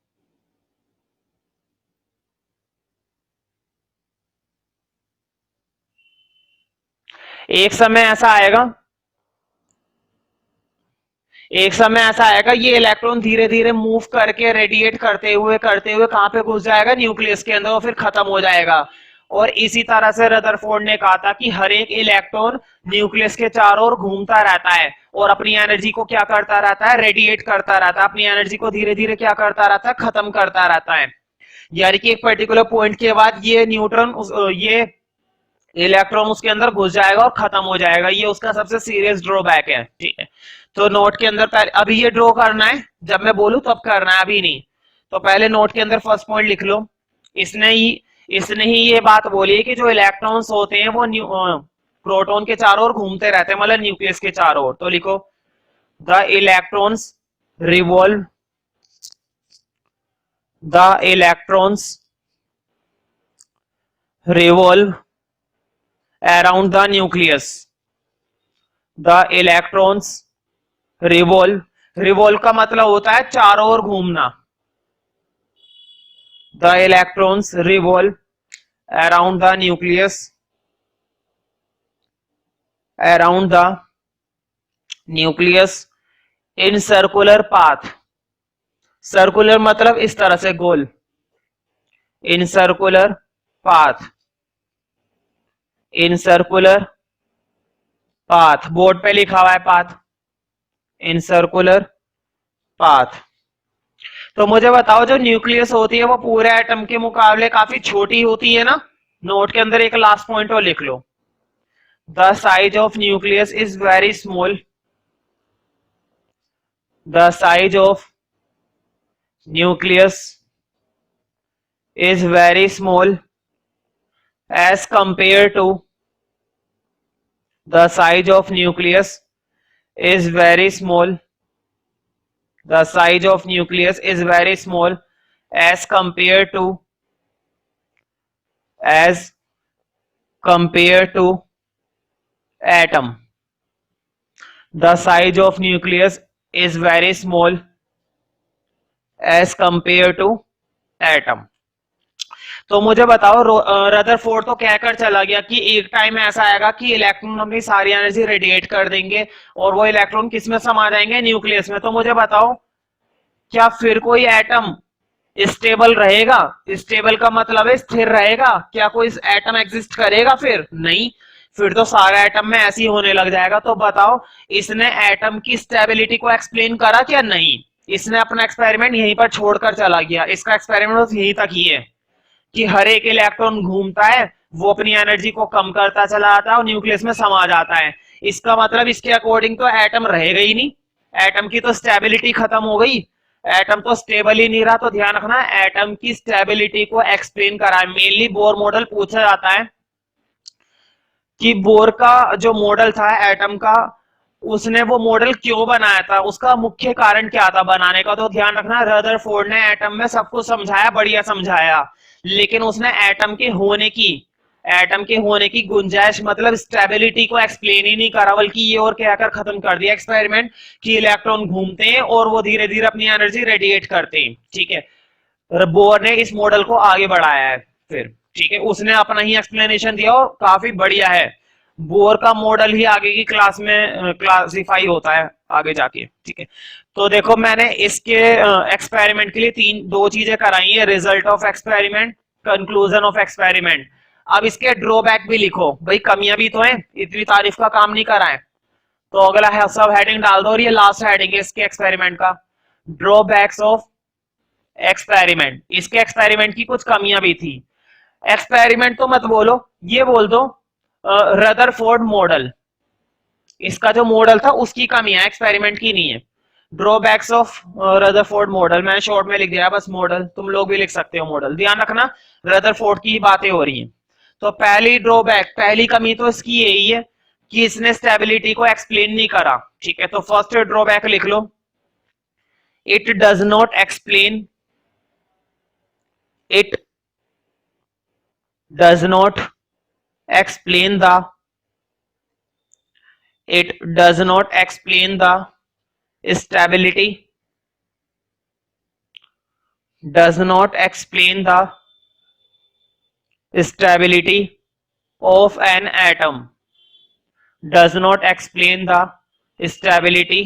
एक समय ऐसा आएगा, एक समय ऐसा आएगा ये इलेक्ट्रॉन धीरे धीरे मूव करके रेडिएट करते हुए कहां पे घुस जाएगा, न्यूक्लियस के अंदर, और फिर खत्म हो जाएगा। और इसी तरह से रदरफोर्ड ने कहा था कि हर एक इलेक्ट्रॉन न्यूक्लियस के चारों ओर घूमता रहता है और अपनी एनर्जी को क्या करता रहता है, रेडिएट करता रहता है, अपनी एनर्जी को धीरे धीरे क्या करता रहता है, खत्म करता रहता है। यानी कि एक पर्टिकुलर पॉइंट के बाद ये न्यूट्रॉन ये इलेक्ट्रॉन उसके अंदर घुस जाएगा और खत्म हो जाएगा। ये उसका सबसे सीरियस ड्रॉबैक है, ठीक है। तो नोट के अंदर पहले अभी ये ड्रॉ करना है, जब मैं बोलूं तब करना है, अभी नहीं। तो पहले नोट के अंदर फर्स्ट पॉइंट लिख लो। इसने ही इसने ही ये बात बोली है कि जो इलेक्ट्रॉन्स होते हैं वो प्रोटॉन के चारों ओर घूमते रहते हैं, मतलब न्यूक्लियस के चारों ओर। तो लिखो the electrons revolve, the electrons revolve around the nucleus, the electrons revolve का मतलब होता है चारों ओर घूमना। the electrons revolve around the nucleus, around the nucleus in circular path। Circular मतलब इस तरह से गोल, in circular path, in circular path, board पे लिखा हुआ है पाथ, इन सर्कुलर पाथ। तो मुझे बताओ, जो न्यूक्लियस होती है वो पूरे एटम के मुकाबले काफी छोटी होती है ना। नोट के अंदर एक लास्ट पॉइंट और लिख लो, the size of nucleus is very small, the size of nucleus is very small as compare to the size of nucleus is very small. The size of nucleus is very small as compared to atom. The size of nucleus is very small as compared to atom. तो मुझे बताओ Rutherford तो कहकर चला गया कि एक time ऐसा आएगा कि इलेक्ट्रॉन अपनी सारी एनर्जी रेडिएट कर देंगे और वो इलेक्ट्रॉन किस में समा जाएंगे, न्यूक्लियस में। तो मुझे बताओ क्या फिर कोई एटम स्टेबल रहेगा? स्टेबल का मतलब है स्थिर रहेगा। क्या कोई एटम एग्जिस्ट करेगा? फिर नहीं, फिर तो सारा एटम में ऐसे ही होने लग जाएगा। तो बताओ इसने एटम की स्टेबिलिटी को एक्सप्लेन करा क्या? नहीं, इसने अपना एक्सपेरिमेंट यहीं पर छोड़कर चला गया। इसका एक्सपेरिमेंट बस यहीं तक ही है कि हर एक इलेक्ट्रॉन घूमता है, वो अपनी एनर्जी को कम करता चला जाता है और न्यूक्लियस में समा जाता है। इसका मतलब इसके अकॉर्डिंग तो एटम रहेगा ही नहीं, एटम की तो स्टेबिलिटी खत्म हो गई, एटम तो स्टेबल ही नहीं रहा। तो ध्यान रखना, एटम की स्टेबिलिटी को एक्सप्लेन करा है। मेनली बोर मॉडल पूछा जाता है कि बोर का जो मॉडल था एटम का, उसने वो मॉडल क्यों बनाया था, उसका मुख्य कारण क्या था बनाने का। तो ध्यान रखना, रदरफोर्ड ने एटम में सब कुछ समझाया, बढ़िया समझाया, लेकिन उसने एटम के होने की गुंजाइश मतलब स्टेबिलिटी को एक्सप्लेन ही नहीं करा, बल्कि ये और कहकर खत्म कर दिया एक्सपेरिमेंट कि इलेक्ट्रॉन घूमते हैं और वो धीरे धीरे अपनी एनर्जी रेडिएट करते हैं। ठीक है, बोर ने इस मॉडल को आगे बढ़ाया है फिर। ठीक है, उसने अपना ही एक्सप्लेनेशन दिया और काफी बढ़िया है। बोर का मॉडल ही आगे की क्लास में क्लासिफाई होता है आगे जाके। ठीक है, तो देखो मैंने इसके एक्सपेरिमेंट के लिए दो चीजें कराई है, result of experiment, conclusion of experiment. अब इसके ड्रॉबैक भी लिखो भाई, कमियां भी तो हैं, इतनी तारीफ का काम नहीं कराए। तो अगला है सब हेडिंग डाल दो और ये लास्ट हेडिंग है इसके एक्सपेरिमेंट का, ड्रॉबैक्स ऑफ एक्सपेरिमेंट। इसके एक्सपेरिमेंट की कुछ कमियां भी थी। एक्सपेरिमेंट तो मत बोलो, ये बोल दो रदरफोर्ड मॉडल, इसका जो मॉडल था उसकी कमियां, एक्सपेरिमेंट की नहीं है। ड्रॉबैक्स ऑफ रदरफोर्ड मॉडल मैंने शॉर्ट में लिख दिया, बस मॉडल, तुम लोग भी लिख सकते हो मॉडल। ध्यान रखना रदरफोर्ड की बातें हो रही हैं। तो पहली ड्रॉबैक, पहली कमी तो इसकी यही है कि इसने स्टेबिलिटी को एक्सप्लेन नहीं करा। ठीक है, तो फर्स्ट ड्रॉबैक लिख लो, it does not explain, it does not explain the stability, does not explain the stability of an atom, does not explain the stability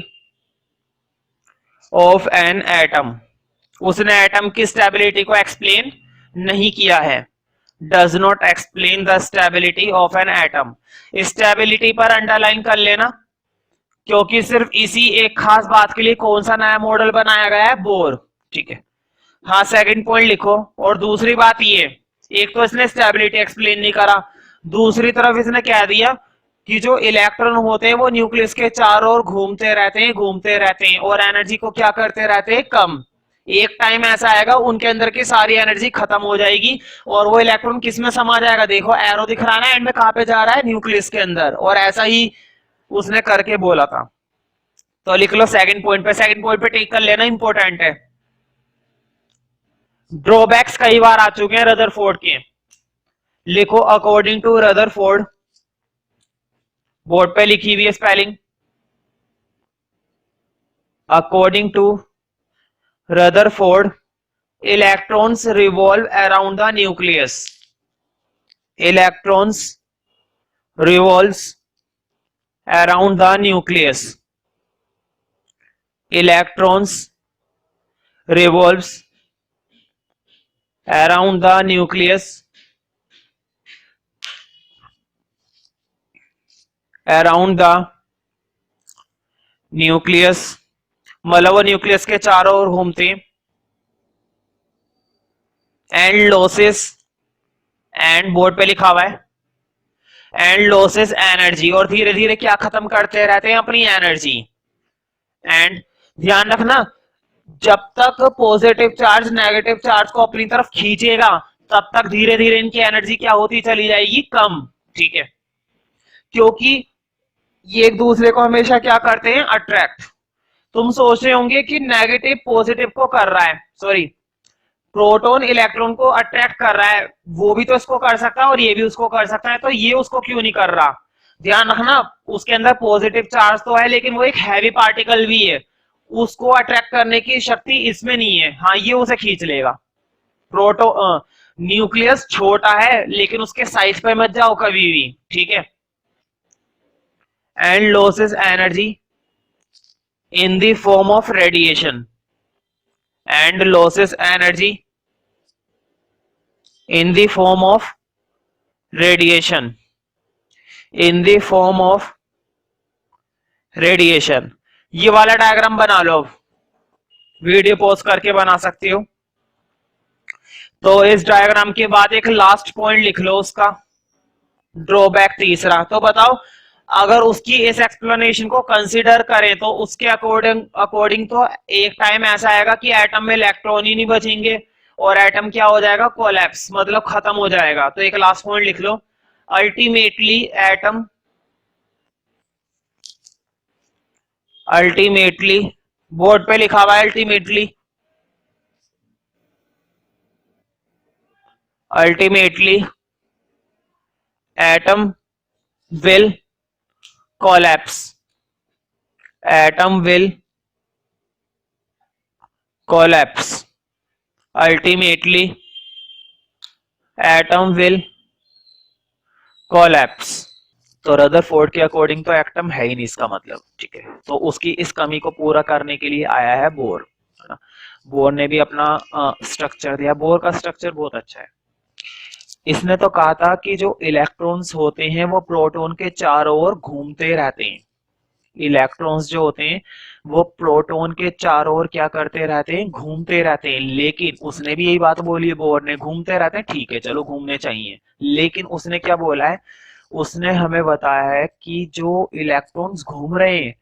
of an atom। उसने एटम की स्टेबिलिटी को एक्सप्लेन नहीं किया है। Does not explain the stability of an atom. Stability पर underline कर लेना, क्योंकि सिर्फ इसी एक खास बात के लिए कौन सा नया मॉडल बनाया गया है, बोर। ठीक है, हाँ सेकंड पॉइंट लिखो। और दूसरी बात ये, एक तो इसने स्टेबिलिटी एक्सप्लेन नहीं करा, दूसरी तरफ इसने कह दिया कि जो इलेक्ट्रॉन होते हैं वो न्यूक्लियस के चारों ओर घूमते रहते हैं और एनर्जी को क्या करते रहते हैं, कम। एक टाइम ऐसा आएगा उनके अंदर की सारी एनर्जी खत्म हो जाएगी और वो इलेक्ट्रॉन किस में समा जाएगा, देखो एरो दिख रहा है ना एंड में, कहां पे जा रहा है, न्यूक्लियस के अंदर। और ऐसा ही उसने करके बोला था। तो लिख लो सेकंड पॉइंट पे टिक कर लेना, इंपॉर्टेंट है। ड्रॉबैक्स कई बार आ चुके हैं रदरफोर्ड के, लिखो अकॉर्डिंग टू रदरफोर्ड, बोर्ड पे लिखी हुई है spelling, according to Rutherford, electrons revolve around the nucleus. Electrons revolves around the nucleus. Electrons revolves around the nucleus. Around the nucleus मतलब वो न्यूक्लियस के चारों ओर घूमते हैं। एंड लॉसेस, एंड बोर्ड पे लिखा हुआ है, एंड लॉसेस एनर्जी, और धीरे धीरे क्या खत्म करते रहते हैं, अपनी एनर्जी। एंड ध्यान रखना जब तक पॉजिटिव चार्ज नेगेटिव चार्ज को अपनी तरफ खींचेगा तब तक धीरे धीरे इनकी एनर्जी क्या होती चली जाएगी, कम। ठीक है, क्योंकि ये एक दूसरे को हमेशा क्या करते हैं, अट्रैक्ट। तुम सोच रहे होंगे कि नेगेटिव पॉजिटिव को कर रहा है, सॉरी, प्रोटॉन इलेक्ट्रॉन को अट्रैक्ट कर रहा है, वो भी तो इसको कर सकता है और ये भी उसको कर सकता है, तो ये उसको क्यों नहीं कर रहा। ध्यान रखना, उसके अंदर पॉजिटिव चार्ज तो है लेकिन वो एक हैवी पार्टिकल भी है, उसको अट्रैक्ट करने की शक्ति इसमें नहीं है। हाँ, ये उसे खींच लेगा। प्रोटो न्यूक्लियस छोटा है लेकिन उसके साइज पे मत जाओ कभी भी, ठीक है। And losses energy in the form of radiation, and losses energy in the form of radiation, in the form of radiation। ये वाला डायग्राम बना लो, वीडियो पॉज करके बना सकते हो। तो इस डायग्राम के बाद एक लास्ट पॉइंट लिख लो उसका, ड्रॉबैक तीसरा। तो बताओ, अगर उसकी इस एक्सप्लेनेशन को कंसीडर करें तो उसके अकॉर्डिंग अकॉर्डिंग तो एक टाइम ऐसा आएगा कि एटम में इलेक्ट्रॉन ही नहीं बचेंगे और एटम क्या हो जाएगा, कोलैप्स, मतलब खत्म हो जाएगा। तो एक लास्ट पॉइंट लिख लो, अल्टीमेटली एटम, अल्टीमेटली, बोर्ड पे लिखा हुआ है ultimately, ultimately atom will collapse, atom will collapse, ultimately atom will collapse. तो रदरफोर्ड के अकॉर्डिंग तो एटम है ही नहीं इसका मतलब, ठीक है। तो उसकी इस कमी को पूरा करने के लिए आया है बोर, है ना। बोर ने भी अपना स्ट्रक्चर दिया। बोर का स्ट्रक्चर बहुत अच्छा है। इसने तो कहा था कि जो इलेक्ट्रॉन्स होते हैं वो प्रोटॉन के चारों ओर घूमते रहते हैं। इलेक्ट्रॉन्स जो होते हैं वो प्रोटॉन के चारों ओर क्या करते रहते हैं, घूमते रहते हैं। लेकिन उसने भी यही बात बोली है, बोर ने, घूमते रहते हैं, ठीक है, चलो घूमने चाहिए, लेकिन उसने क्या बोला है, उसने हमें बताया है कि जो इलेक्ट्रॉन्स घूम रहे हैं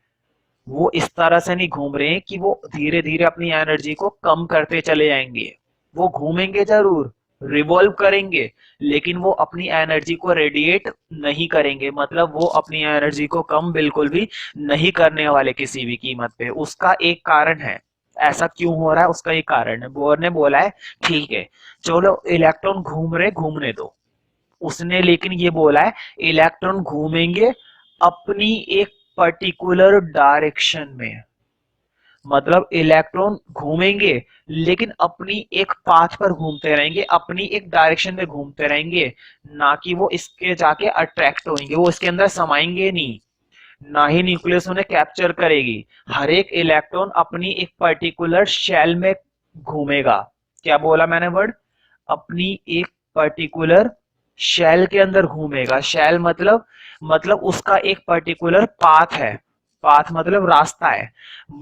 वो इस तरह से नहीं घूम रहे हैं कि वो धीरे धीरे अपनी एनर्जी को कम करते चले जाएंगे। वो घूमेंगे जरूर, रिवॉल्व करेंगे, लेकिन वो अपनी एनर्जी को रेडिएट नहीं करेंगे, मतलब वो अपनी एनर्जी को कम बिल्कुल भी नहीं करने वाले किसी भी कीमत पे। उसका एक कारण है, ऐसा क्यों हो रहा है उसका एक कारण है। बोर ने बोला है ठीक है चलो इलेक्ट्रॉन घूम रहे, घूमने दो। उसने लेकिन ये बोला है इलेक्ट्रॉन घूमेंगे अपनी एक पर्टिकुलर डायरेक्शन में, मतलब इलेक्ट्रॉन घूमेंगे लेकिन अपनी एक पाथ पर घूमते रहेंगे, अपनी एक डायरेक्शन में घूमते रहेंगे, ना कि वो इसके जाके अट्रैक्ट होंगे, वो इसके अंदर समाएंगे नहीं, ना ही न्यूक्लियस उन्हें कैप्चर करेगी। हर एक इलेक्ट्रॉन अपनी एक पर्टिकुलर शेल में घूमेगा। क्या बोला मैंने वर्ड, अपनी एक पर्टिकुलर शेल के अंदर घूमेगा। शेल मतलब उसका एक पर्टिकुलर पाथ है, पाथ मतलब रास्ता है,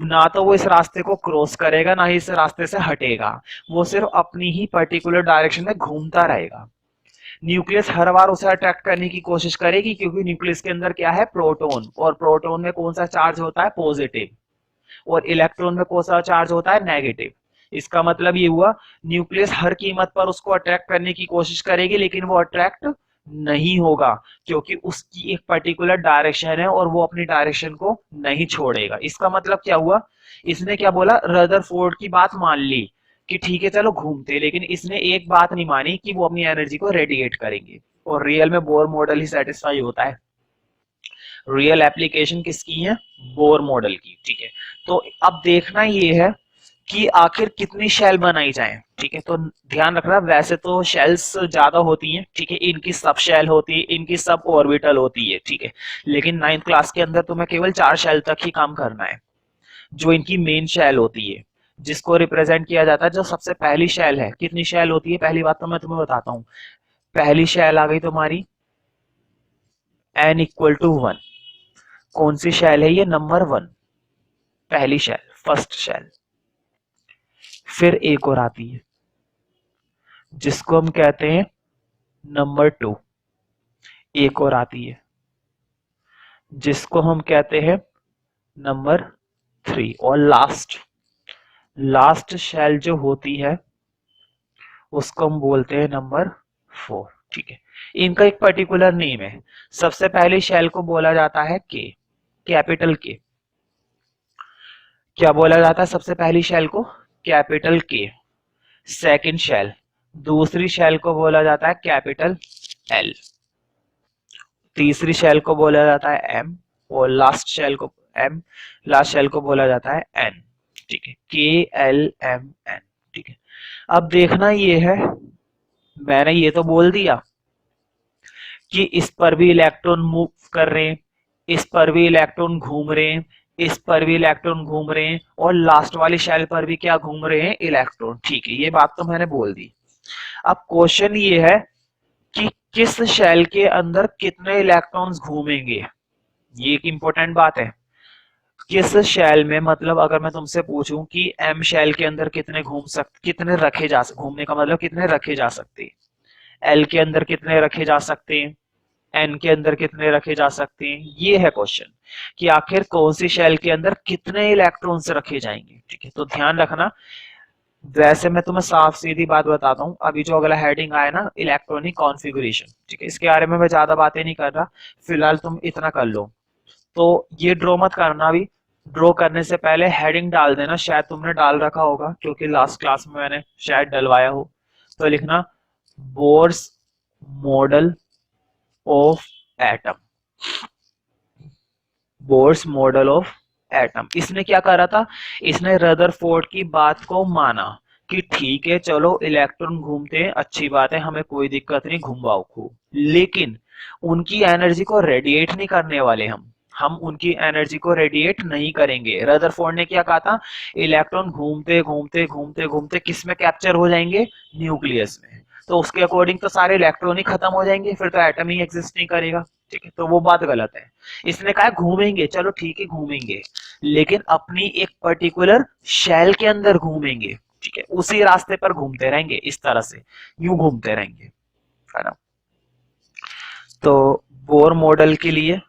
ना तो वो इस रास्ते को क्रॉस करेगा ना ही इस रास्ते से हटेगा, वो सिर्फ अपनी ही पर्टिकुलर डायरेक्शन में घूमता रहेगा। न्यूक्लियस हर बार उसे अट्रैक्ट करने की कोशिश करेगी क्योंकि न्यूक्लियस के अंदर क्या है, प्रोटॉन, और प्रोटॉन में कौन सा चार्ज होता है, पॉजिटिव, और इलेक्ट्रॉन में कौन सा चार्ज होता है, नेगेटिव। इसका मतलब ये हुआ न्यूक्लियस हर कीमत पर उसको अट्रैक्ट करने की कोशिश करेगी लेकिन वो अट्रैक्ट नहीं होगा क्योंकि उसकी एक पर्टिकुलर डायरेक्शन है और वो अपनी डायरेक्शन को नहीं छोड़ेगा। इसका मतलब क्या हुआ, इसने क्या बोला, रदरफोर्ड की बात मान ली कि ठीक है चलो घूमते, लेकिन इसने एक बात नहीं मानी कि वो अपनी एनर्जी को रेडिएट करेंगे। और रियल में बोर मॉडल ही सेटिस्फाई होता है। रियल एप्लीकेशन किसकी है, बोर मॉडल की, ठीक है। तो अब देखना ये है कि आखिर कितनी शेल बनाई जाए, ठीक है। तो ध्यान रखना, वैसे तो शेल्स ज्यादा होती हैं, ठीक है, इनकी सब शेल होती है, इनकी सब ऑर्बिटल होती है, ठीक है, लेकिन 9th क्लास के अंदर तुम्हें केवल 4 शेल तक ही काम करना है, जो इनकी मेन शेल होती है, जिसको रिप्रेजेंट किया जाता है। जो सबसे पहली शेल है, कितनी शेल होती है, पहली बात तो मैं तुम्हें बताता हूँ। पहली शेल आ गई तुम्हारी n=1। कौन सी शेल है ये, नंबर 1, पहली शेल, फर्स्ट शेल। फिर एक और आती है जिसको हम कहते हैं नंबर 2, एक और आती है जिसको हम कहते हैं नंबर 3, और लास्ट लास्ट शेल जो होती है उसको हम बोलते हैं नंबर 4। ठीक है, इनका एक पर्टिकुलर नेम है। सबसे पहली शेल को बोला जाता है के, कैपिटल के। क्या बोला जाता है सबसे पहली शेल को? कैपिटल के। सेकंड शेल, दूसरी शेल को बोला जाता है कैपिटल एल। तीसरी शेल को बोला जाता है एम। और लास्ट शेल को एम, लास्ट शेल को बोला जाता है एन। ठीक है, के एल एम एन। ठीक है, अब देखना ये है, मैंने ये तो बोल दिया कि इस पर भी इलेक्ट्रॉन मूव कर रहे हैं, इस पर भी इलेक्ट्रॉन घूम रहे हैं, इस पर भी इलेक्ट्रॉन घूम रहे हैं, और लास्ट वाली शेल पर भी क्या घूम रहे हैं? इलेक्ट्रॉन। ठीक है, ये बात तो मैंने बोल दी। अब क्वेश्चन ये है कि किस शेल के अंदर कितने इलेक्ट्रॉन्स घूमेंगे। ये एक इंपॉर्टेंट बात है। किस शेल में, मतलब अगर मैं तुमसे पूछूं कि एम शेल के अंदर कितने घूम सकते, कितने रखे जा सकते, घूमने का मतलब कितने रखे जा सकते हैं, एल के अंदर कितने रखे जा सकते हैं, एन के अंदर कितने रखे जा सकते हैं, ये है क्वेश्चन कि आखिर कौन सी शेल के अंदर कितने इलेक्ट्रॉन्स रखे जाएंगे। ठीक है, तो ध्यान रखना। वैसे मैं तुम्हें साफ सीधी बात बताता हूँ, अभी जो अगला हेडिंग आया ना, इलेक्ट्रॉनिक कॉन्फ़िगरेशन, ठीक है, इसके बारे में मैं ज्यादा बातें नहीं कर रहा, फिलहाल तुम इतना कर लो। तो ये ड्रॉ मत करना, अभी ड्रॉ करने से पहले हेडिंग डाल देना, शायद तुमने डाल रखा होगा क्योंकि लास्ट क्लास में मैंने शायद डलवाया हो। तो लिखना Bohr's model of atom, Bohr's model of atom. इसने क्या करा था? इसने रदरफोर्ड की बात को माना कि ठीक है चलो इलेक्ट्रॉन घूमते हैं, अच्छी बात है, हमें कोई दिक्कत नहीं, घुमाओ खूब, लेकिन उनकी एनर्जी को रेडिएट नहीं करने वाले हम उनकी एनर्जी को रेडिएट नहीं करेंगे। रदरफोर्ड ने क्या कहा था? इलेक्ट्रॉन घूमते घूमते घूमते घूमते किस में कैप्चर हो जाएंगे? न्यूक्लियस में। तो उसके अकॉर्डिंग तो सारे इलेक्ट्रॉन ही खत्म हो जाएंगे, फिर तो एटम ही एग्जिस्ट नहीं करेगा। ठीक है, तो वो बात गलत है। इसने कहा घूमेंगे, चलो ठीक है घूमेंगे, लेकिन अपनी एक पर्टिकुलर शेल के अंदर घूमेंगे। ठीक है, उसी रास्ते पर घूमते रहेंगे, इस तरह से यूं घूमते रहेंगे, है ना। तो बोर मॉडल के लिए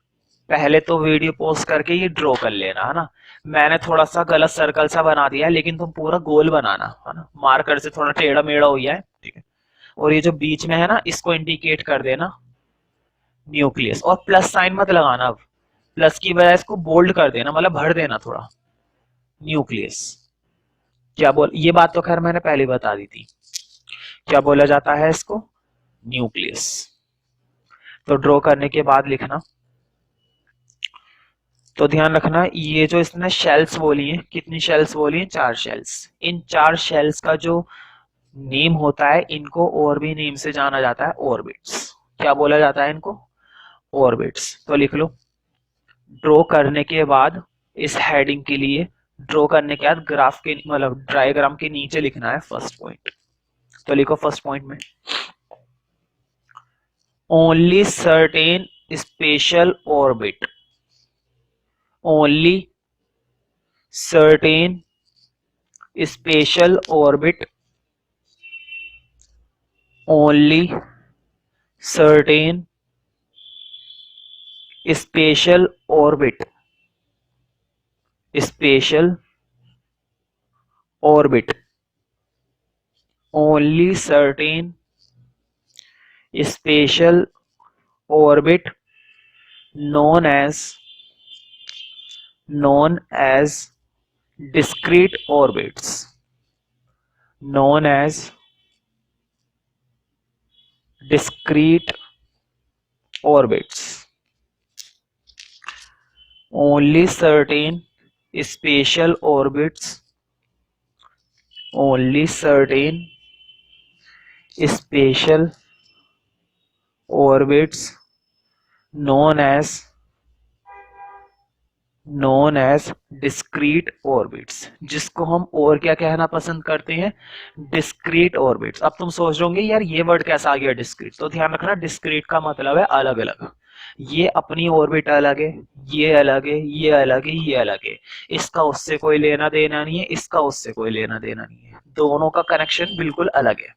पहले तो वीडियो पॉज करके ये ड्रॉ कर लेना, है ना। मैंने थोड़ा सा गलत सर्कल सा बना दिया है, लेकिन तुम पूरा गोल बनाना, है ना, मार्कर से थोड़ा टेढ़ा मेढ़ा हो गया है। ठीक है, और ये जो बीच में है ना, इसको इंडिकेट कर देना न्यूक्लियस, और प्लस साइन मत लगाना, अब प्लस की बजाय इसको बोल्ड कर देना, मतलब भर देना थोड़ा, न्यूक्लियस। क्या बोल, ये बात तो खैर मैंने पहले बता दी थी, क्या बोला जाता है इसको? न्यूक्लियस। तो ड्रॉ करने के बाद लिखना, तो ध्यान रखना ये जो इसने शेल्स बोली हैं, कितनी शेल्स बोली हैं? 4 शेल्स। इन 4 शेल्स का जो नेम होता है, इनको और भी नेम से जाना जाता है, ऑर्बिट्स। क्या बोला जाता है इनको? ऑर्बिट्स। तो लिख लो। ड्रॉ करने के बाद इस हेडिंग के लिए, ड्रॉ करने के बाद ग्राफ के, मतलब डायग्राम के नीचे लिखना है फर्स्ट पॉइंट। तो लिखो फर्स्ट पॉइंट में, only certain special orbit, only certain special orbit, only certain special orbit, special orbit, only certain special orbit known as discrete orbits, known as discrete orbits, only certain spatial orbits, only certain spatial orbits known as discrete orbits, जिसको हम और क्या कहना पसंद करते हैं? discrete orbits। अब तुम सोच रहे होंगे यार ये वर्ड कैसा आ गया discrete, तो ध्यान रखना discrete का मतलब है अलग अलग। ये अपनी ऑर्बिट अलग है, ये अलग है, ये अलग है, ये अलग है, इसका उससे कोई लेना देना नहीं है, इसका उससे कोई लेना देना नहीं है, दोनों का कनेक्शन बिल्कुल अलग है।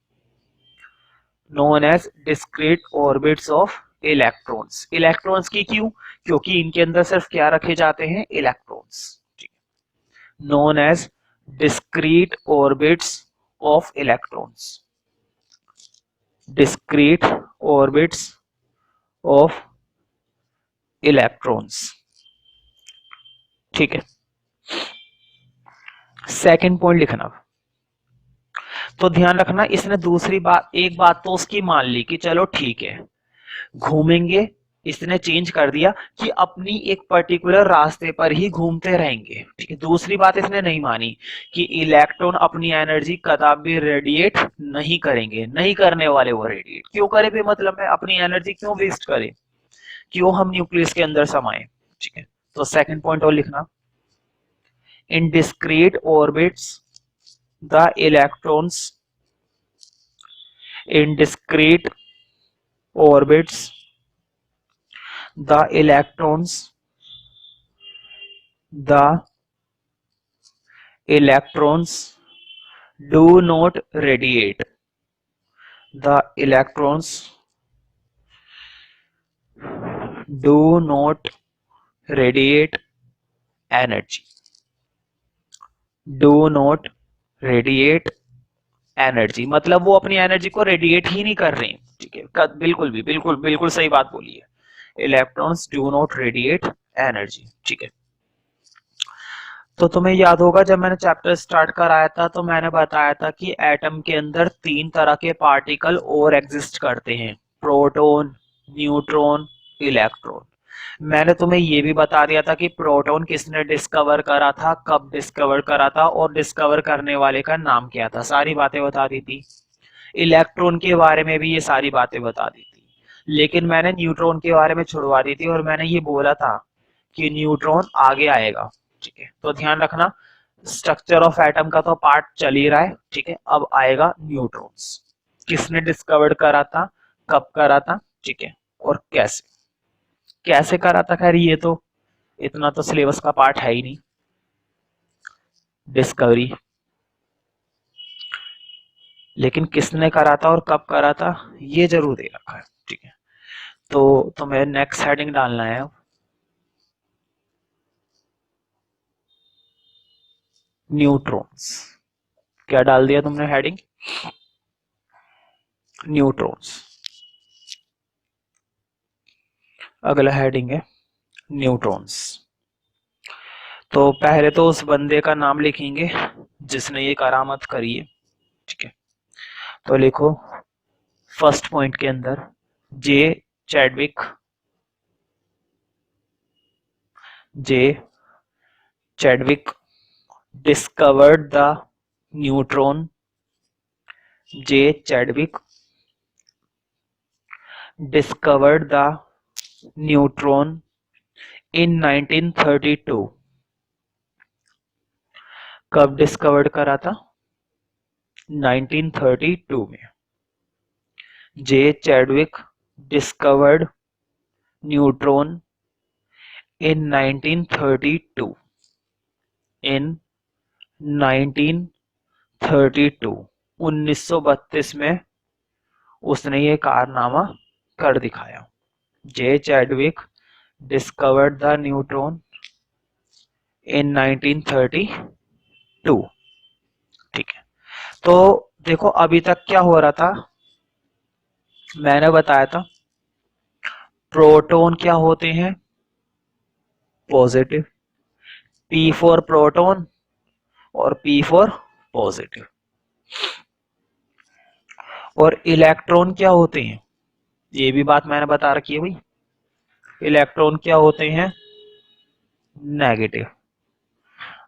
Known as discrete orbits of electrons. Electrons की क्यों? क्योंकि इनके अंदर सिर्फ क्या रखे जाते हैं? Electrons. Known as discrete orbits of electrons, discrete orbits of electrons। ठीक है, सेकंड पॉइंट लिखना। तो ध्यान रखना, इसने दूसरी बात, एक बात तो उसकी मान ली कि चलो ठीक है घूमेंगे, इसने चेंज कर दिया कि अपनी एक पर्टिकुलर रास्ते पर ही घूमते रहेंगे। ठीक है, दूसरी बात इसने नहीं मानी कि इलेक्ट्रॉन अपनी एनर्जी कदापि रेडिएट नहीं करेंगे, नहीं करने वाले। वो रेडिएट क्यों करे भी, मतलब है अपनी एनर्जी क्यों वेस्ट करे, क्यों हम न्यूक्लियस के अंदर समाये। ठीक है, तो सेकंड पॉइंट और लिखना, इन discrete orbits the electrons, in discrete orbits the the electrons do not radiate, the electrons do not radiate energy, do not radiate energy, मतलब वो अपनी एनर्जी को रेडिएट ही नहीं कर रहे। ठीक है, बिल्कुल भी, बिल्कुल बिल्कुल सही बात बोली है, electrons do not radiate energy. ठीक है, तो तुम्हें याद होगा जब मैंने चैप्टर स्टार्ट कराया था तो मैंने बताया था कि एटम के अंदर तीन तरह के पार्टिकल और एग्जिस्ट करते हैं, प्रोटॉन, न्यूट्रॉन, इलेक्ट्रॉन। मैंने तुम्हें ये भी बता दिया था कि प्रोटॉन किसने डिस्कवर करा था, कब डिस्कवर करा था, और डिस्कवर करने वाले का नाम क्या था, सारी बातें बता दी थी। इलेक्ट्रॉन के बारे में भी ये सारी बातें बता दी थी, लेकिन मैंने न्यूट्रॉन के बारे में छुड़वा दी थी और मैंने ये बोला था कि न्यूट्रॉन आगे आएगा। ठीक है, तो ध्यान रखना, स्ट्रक्चर ऑफ एटम का तो पार्ट चल ही रहा है। ठीक है, अब आएगा न्यूट्रॉन्स, किसने डिस्कवर्ड करा था, कब करा था, ठीक है, और कैसे, कैसे करा था। खैर ये तो इतना तो सिलेबस का पार्ट है ही नहीं, डिस्कवरी, लेकिन किसने करा था और कब करा था ये जरूर दे रखा है। ठीक है, तो तुम्हें नेक्स्ट हेडिंग डालना है न्यूट्रॉन्स। क्या डाल दिया तुमने हेडिंग, न्यूट्रॉन्स। अगला हेडिंग है न्यूट्रॉन्स। तो पहले तो उस बंदे का नाम लिखेंगे जिसने ये करामत करी है। ठीक है, तो लिखो फर्स्ट पॉइंट के अंदर, J Chadwick, J Chadwick discovered the neutron, J Chadwick discovered the neutron in 1932। कब डिस्कवर्ड करा था, 1932 में। जे चैडविक डिस्कवर्ड न्यूट्रॉन इन 1932, इन 1932, 1932 में उसने ये कारनामा कर दिखाया। जे चैडविक डिस्कवर्ड द न्यूट्रॉन इन 1932। ठीक है, तो देखो अभी तक क्या हो रहा था, मैंने बताया था प्रोटॉन क्या होते हैं, पॉजिटिव, P फॉर प्रोटॉन और P फॉर पॉजिटिव। और इलेक्ट्रॉन क्या होते हैं, ये भी बात मैंने बता रखी है भाई, इलेक्ट्रॉन क्या होते हैं, नेगेटिव।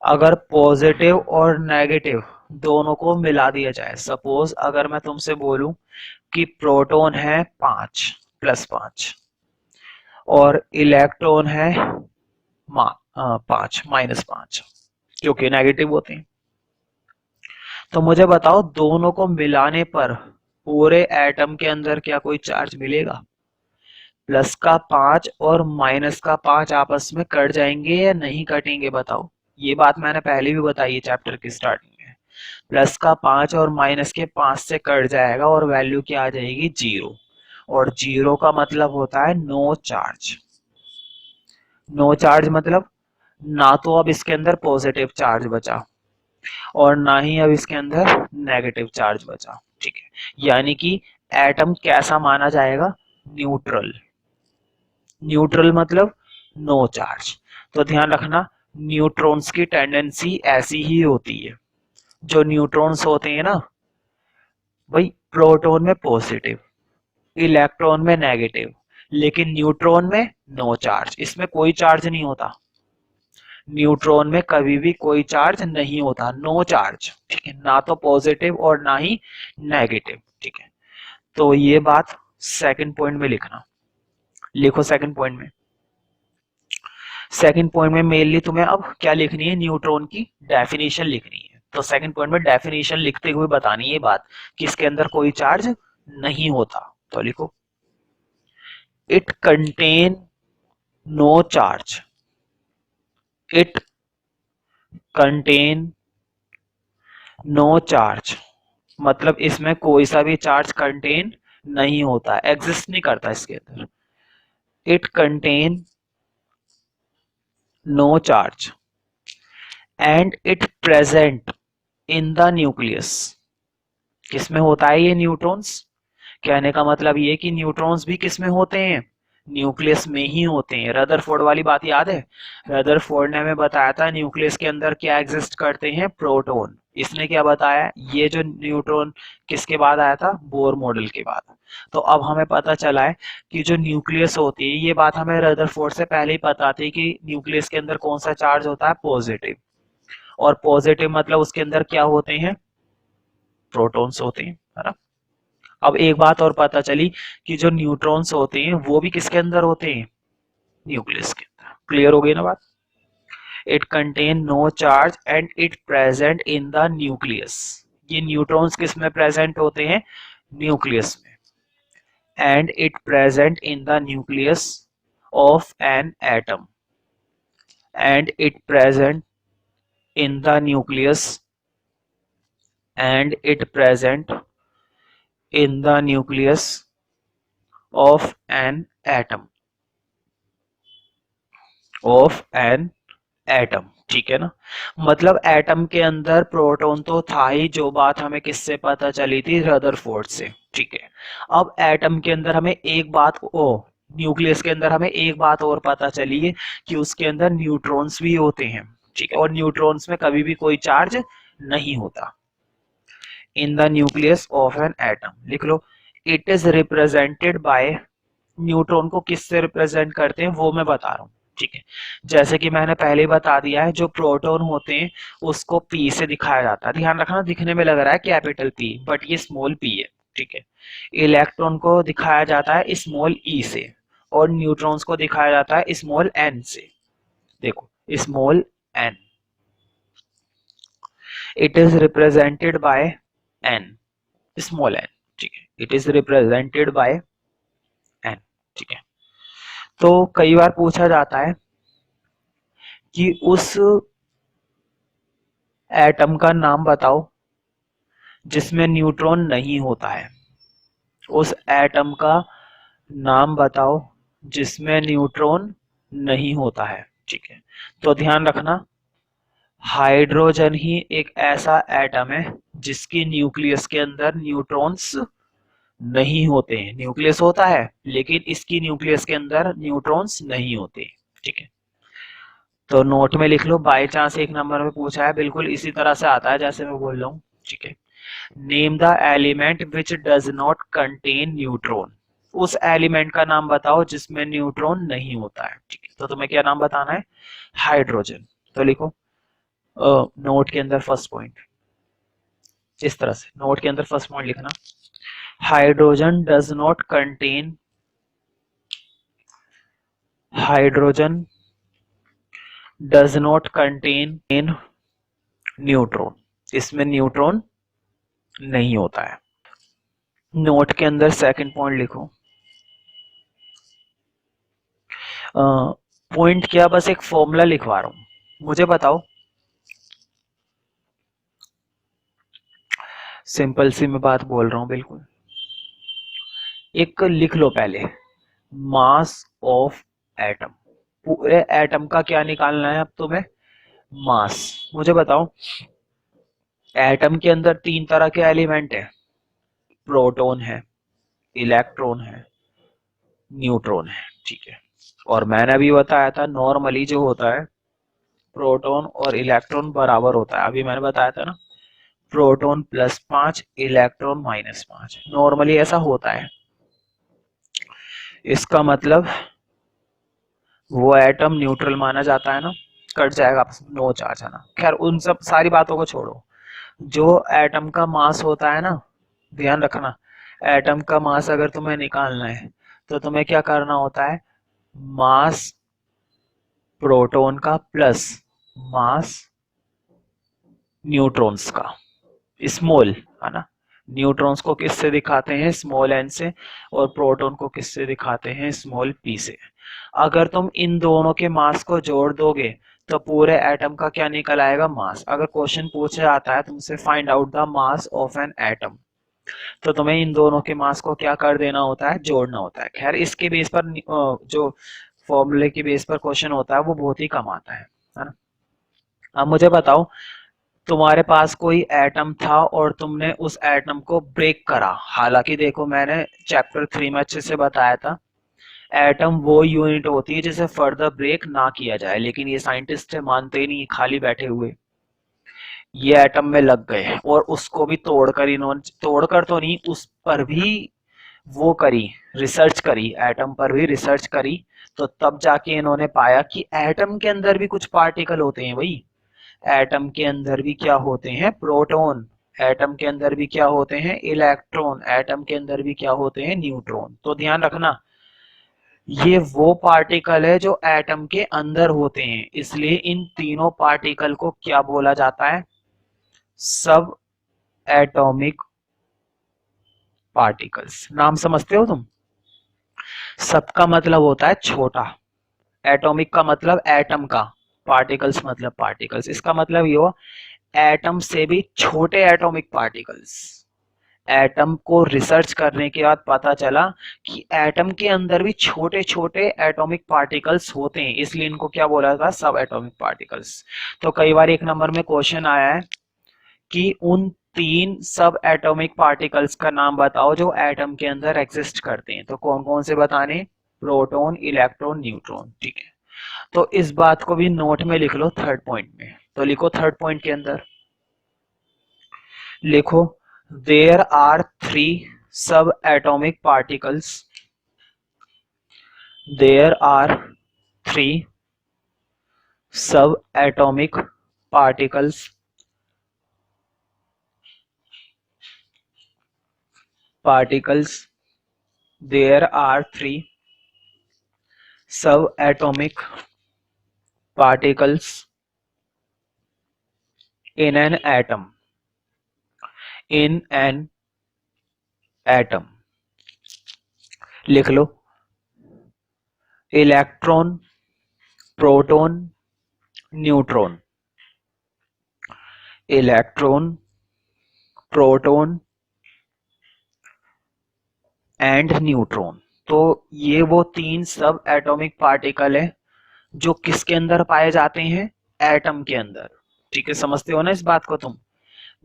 अगर पॉजिटिव और नेगेटिव दोनों को मिला दिया जाए, सपोज अगर मैं तुमसे बोलूं कि प्रोटॉन है 5 +5 और इलेक्ट्रॉन है 5 -5, क्योंकि नेगेटिव होते हैं, तो मुझे बताओ दोनों को मिलाने पर पूरे एटम के अंदर क्या कोई चार्ज मिलेगा, प्लस का 5 और माइनस का 5 आपस में कट जाएंगे या नहीं कटेंगे, बताओ। ये बात मैंने पहले भी बताई है चैप्टर की स्टार्टिंग में, प्लस का 5 और माइनस के 5 से कट जाएगा और वैल्यू क्या आ जाएगी, 0। और 0 का मतलब होता है नो चार्ज। नो चार्ज मतलब ना तो अब इसके अंदर पॉजिटिव चार्ज बचा, और ना ही अब इसके अंदर नेगेटिव चार्ज बचा। ठीक है, यानी कि एटम कैसा माना जाएगा? न्यूट्रल। न्यूट्रल मतलब नो चार्ज। तो ध्यान रखना, न्यूट्रॉन्स की टेंडेंसी ऐसी ही होती है। जो न्यूट्रॉन्स होते हैं ना भाई, प्रोटॉन में पॉजिटिव, इलेक्ट्रॉन में नेगेटिव, लेकिन न्यूट्रॉन में नो चार्ज, इसमें कोई चार्ज नहीं होता। न्यूट्रॉन में कभी भी कोई चार्ज नहीं होता, नो चार्ज। ठीक है, ना तो पॉजिटिव और ना ही नेगेटिव। ठीक है, तो ये बात सेकंड पॉइंट में लिखना। लिखो सेकंड पॉइंट में। सेकंड पॉइंट में मेनली तुम्हें अब क्या लिखनी है? न्यूट्रॉन की डेफिनेशन लिखनी है। तो सेकंड पॉइंट में डेफिनेशन लिखते हुए बतानी है बात कि इसके अंदर कोई चार्ज नहीं होता। तो लिखो, it contain no charge. It contain no charge मतलब इसमें कोई सा भी चार्ज कंटेन नहीं होता, एग्जिस्ट नहीं करता इसके अंदर। It contain no charge and it present in the nucleus. किसमें होता है ये न्यूट्रॉन्स? कहने का मतलब ये कि न्यूट्रॉन्स भी किसमें होते हैं? न्यूक्लियस में ही होते हैं। रदरफोर्ड वाली बात याद है? रदरफोर्ड ने हमें बताया था न्यूक्लियस के अंदर क्या एग्जिस्ट करते हैं? प्रोटॉन। इसने क्या बताया? ये जो न्यूट्रॉन किसके बाद आया था? बोर मॉडल के बाद। तो अब हमें पता चला है कि जो न्यूक्लियस होती है, ये बात हमें रदरफोर्ड से पहले ही पता थी कि न्यूक्लियस के अंदर कौन सा चार्ज होता है? पॉजिटिव। और पॉजिटिव मतलब उसके अंदर क्या होते हैं? प्रोटॉन्स होते हैं, है ना। अब एक बात और पता चली कि जो न्यूट्रॉन्स होते हैं वो भी किसके अंदर होते हैं? न्यूक्लियस के अंदर। क्लियर हो गई ना बात? It contain no charge and it present in the nucleus. ये न्यूट्रॉन्स किस में प्रेजेंट होते हैं? न्यूक्लियस में। And it present in the nucleus of an atom. And it present in the nucleus and it present in the nucleus of an atom. Of an atom. ठीक है ना। मतलब एटम के अंदर प्रोटॉन तो था ही, जो बात हमें किससे पता चली थी? रदरफोर्ड से। ठीक है, अब एटम के अंदर हमें एक बात, ओ न्यूक्लियस के अंदर हमें एक बात और पता चली है कि उसके अंदर न्यूट्रॉन्स भी होते हैं। ठीक है, और न्यूट्रॉन्स में कभी भी कोई चार्ज नहीं होता। In the nucleus of an atom, लिख लो, it is represented by. Neutron को किससे रिप्रेजेंट करते हैं वो मैं बता रहा हूँ। ठीक है, जैसे कि मैंने पहले ही बता दिया है, जो प्रोटॉन होते हैं उसको पी से दिखाया जाता है। ध्यान रखना, दिखने में लग रहा है कैपिटल पी, बट ये स्मॉल पी है। ठीक है, इलेक्ट्रॉन को दिखाया जाता है स्मॉल ई से, और न्यूट्रॉन्स को दिखाया जाता है स्मॉल एन से। देखो, small n. It is represented by n, small n. ठीक है, it is represented by n. ठीक है, तो कई बार पूछा जाता है कि उस एटम का नाम बताओ जिसमें न्यूट्रॉन नहीं होता है। उस एटम का नाम बताओ जिसमें न्यूट्रॉन नहीं होता है। ठीक है, तो ध्यान रखना, हाइड्रोजन ही एक ऐसा एटम है जिसकी न्यूक्लियस के अंदर न्यूट्रॉन्स नहीं होते हैं। न्यूक्लियस होता है लेकिन इसकी न्यूक्लियस के अंदर न्यूट्रॉन्स नहीं होते। ठीक है, तो नोट में लिख लो, बाय चांस एक नंबर में पूछा है, बिल्कुल इसी तरह से आता है जैसे मैं बोल रहा हूँ। ठीक है, name the element which does not contain neutron. उस एलिमेंट का नाम बताओ जिसमें न्यूट्रॉन नहीं होता है। ठीक है, तो तुम्हें क्या नाम बताना है? हाइड्रोजन। तो लिखो, नोट के अंदर फर्स्ट पॉइंट, इस तरह से नोट के अंदर फर्स्ट पॉइंट लिखना, hydrogen does not contain, hydrogen does not contain neutron. इसमें न्यूट्रॉन नहीं होता है। नोट के अंदर सेकंड पॉइंट लिखो, पॉइंट क्या, बस एक फॉर्मूला लिखवा रहा हूं, मुझे बताओ। सिंपल सी मैं बात बोल रहा हूं बिल्कुल। एक लिख लो पहले, मास ऑफ एटम। पूरे एटम का क्या निकालना है अब तुम्हें? मास। मुझे बताओ, एटम के अंदर तीन तरह के एलिमेंट है, प्रोटॉन है, इलेक्ट्रॉन है, न्यूट्रॉन है, ठीक है। और मैंने अभी बताया था नॉर्मली जो होता है प्रोटॉन और इलेक्ट्रॉन बराबर होता है, अभी मैंने बताया था ना, प्रोटॉन +5 इलेक्ट्रॉन -5, नॉर्मली ऐसा होता है। इसका मतलब वो एटम न्यूट्रल माना जाता है ना, कट जाएगा आपस में, नो चार्ज है ना। खैर उन सब सारी बातों को छोड़ो, जो एटम का मास होता है ना, ध्यान रखना, एटम का मास अगर तुम्हें निकालना है तो तुम्हें क्या करना होता है, मास प्रोटॉन का प्लस मास न्यूट्रॉन्स का, स्मॉल है ना। न्यूट्रॉन्स को किससे दिखाते हैं, स्मॉल एन से, और प्रोटॉन को किससे दिखाते हैं, स्मॉल पी से। अगर तुम इन दोनों के मास को जोड़ दोगे तो पूरे एटम का क्या निकल आएगा, मास। अगर क्वेश्चन पूछा जाता है तुमसे find out the mass of an atom, तो तुम्हें इन दोनों के मास को क्या कर देना होता है, जोड़ना होता है। खैर इसके बेस पर जो फॉर्मूले के बेस पर क्वेश्चन होता है वो बहुत ही कम आता है ना। अब मुझे बताओ, तुम्हारे पास कोई एटम था और तुमने उस एटम को ब्रेक करा, हालांकि देखो मैंने चैप्टर 3 में अच्छे से बताया था, एटम वो यूनिट होती है जिसे फर्दर ब्रेक ना किया जाए, लेकिन ये साइंटिस्ट मानते ही नहीं, खाली बैठे हुए। ये एटम में लग गए और उसको भी तोड़कर, इन्होंने तोड़कर तो नहीं, उस पर भी वो करी, रिसर्च करी, एटम पर भी रिसर्च करी। तो तब जाके इन्होंने पाया कि एटम के अंदर भी कुछ पार्टिकल होते हैं भाई। एटम के अंदर भी क्या होते हैं, प्रोटॉन, एटम के अंदर भी क्या होते हैं, इलेक्ट्रॉन, एटम के अंदर भी क्या होते हैं, न्यूट्रॉन। तो ध्यान रखना, ये वो पार्टिकल है जो एटम के अंदर होते हैं, इसलिए इन तीनों पार्टिकल को क्या बोला जाता है, सब एटॉमिक पार्टिकल्स। नाम समझते हो तुम, सबका मतलब होता है छोटा, एटॉमिक का मतलब एटम का, पार्टिकल्स मतलब पार्टिकल्स। इसका मतलब ये हुआ एटम से भी छोटे एटॉमिक पार्टिकल्स। एटम को रिसर्च करने के बाद पता चला कि एटम के अंदर भी छोटे छोटे एटॉमिक पार्टिकल्स होते हैं, इसलिए इनको क्या बोला था, सब एटॉमिक पार्टिकल्स। तो कई बार एक नंबर में क्वेश्चन आया है कि उन तीन सब एटॉमिक पार्टिकल्स का नाम बताओ जो एटम के अंदर एग्जिस्ट करते हैं। तो कौन कौन से बताने, प्रोटॉन, इलेक्ट्रॉन, न्यूट्रॉन, ठीक है। तो इस बात को भी नोट में लिख लो थर्ड पॉइंट में। तो लिखो थर्ड पॉइंट के अंदर, लिखो there are 3 subatomic particles, there are 3 subatomic particles, particles, there are 3 subatomic particles in an atom, in an atom। लिख लो electron, proton, neutron, electron, proton and neutron. तो ये वो तीन सब एटॉमिक पार्टिकल है जो किसके अंदर पाए जाते हैं, एटम के अंदर। ठीक है, समझते हो ना इस बात को तुम।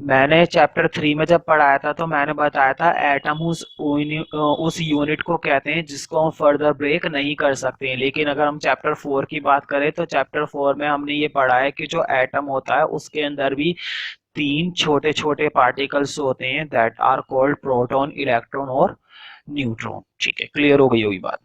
मैंने चैप्टर 3 में जब पढ़ाया था तो मैंने बताया था एटम उस यूनिट को कहते हैं जिसको हम फर्दर ब्रेक नहीं कर सकते हैं। लेकिन अगर हम चैप्टर 4 की बात करें तो चैप्टर 4 में हमने ये पढ़ा है कि जो एटम होता है उसके अंदर भी तीन छोटे छोटे पार्टिकल्स होते हैं, that are called proton, electron और न्यूट्रॉन। ठीक है, क्लियर हो गई होगी बात।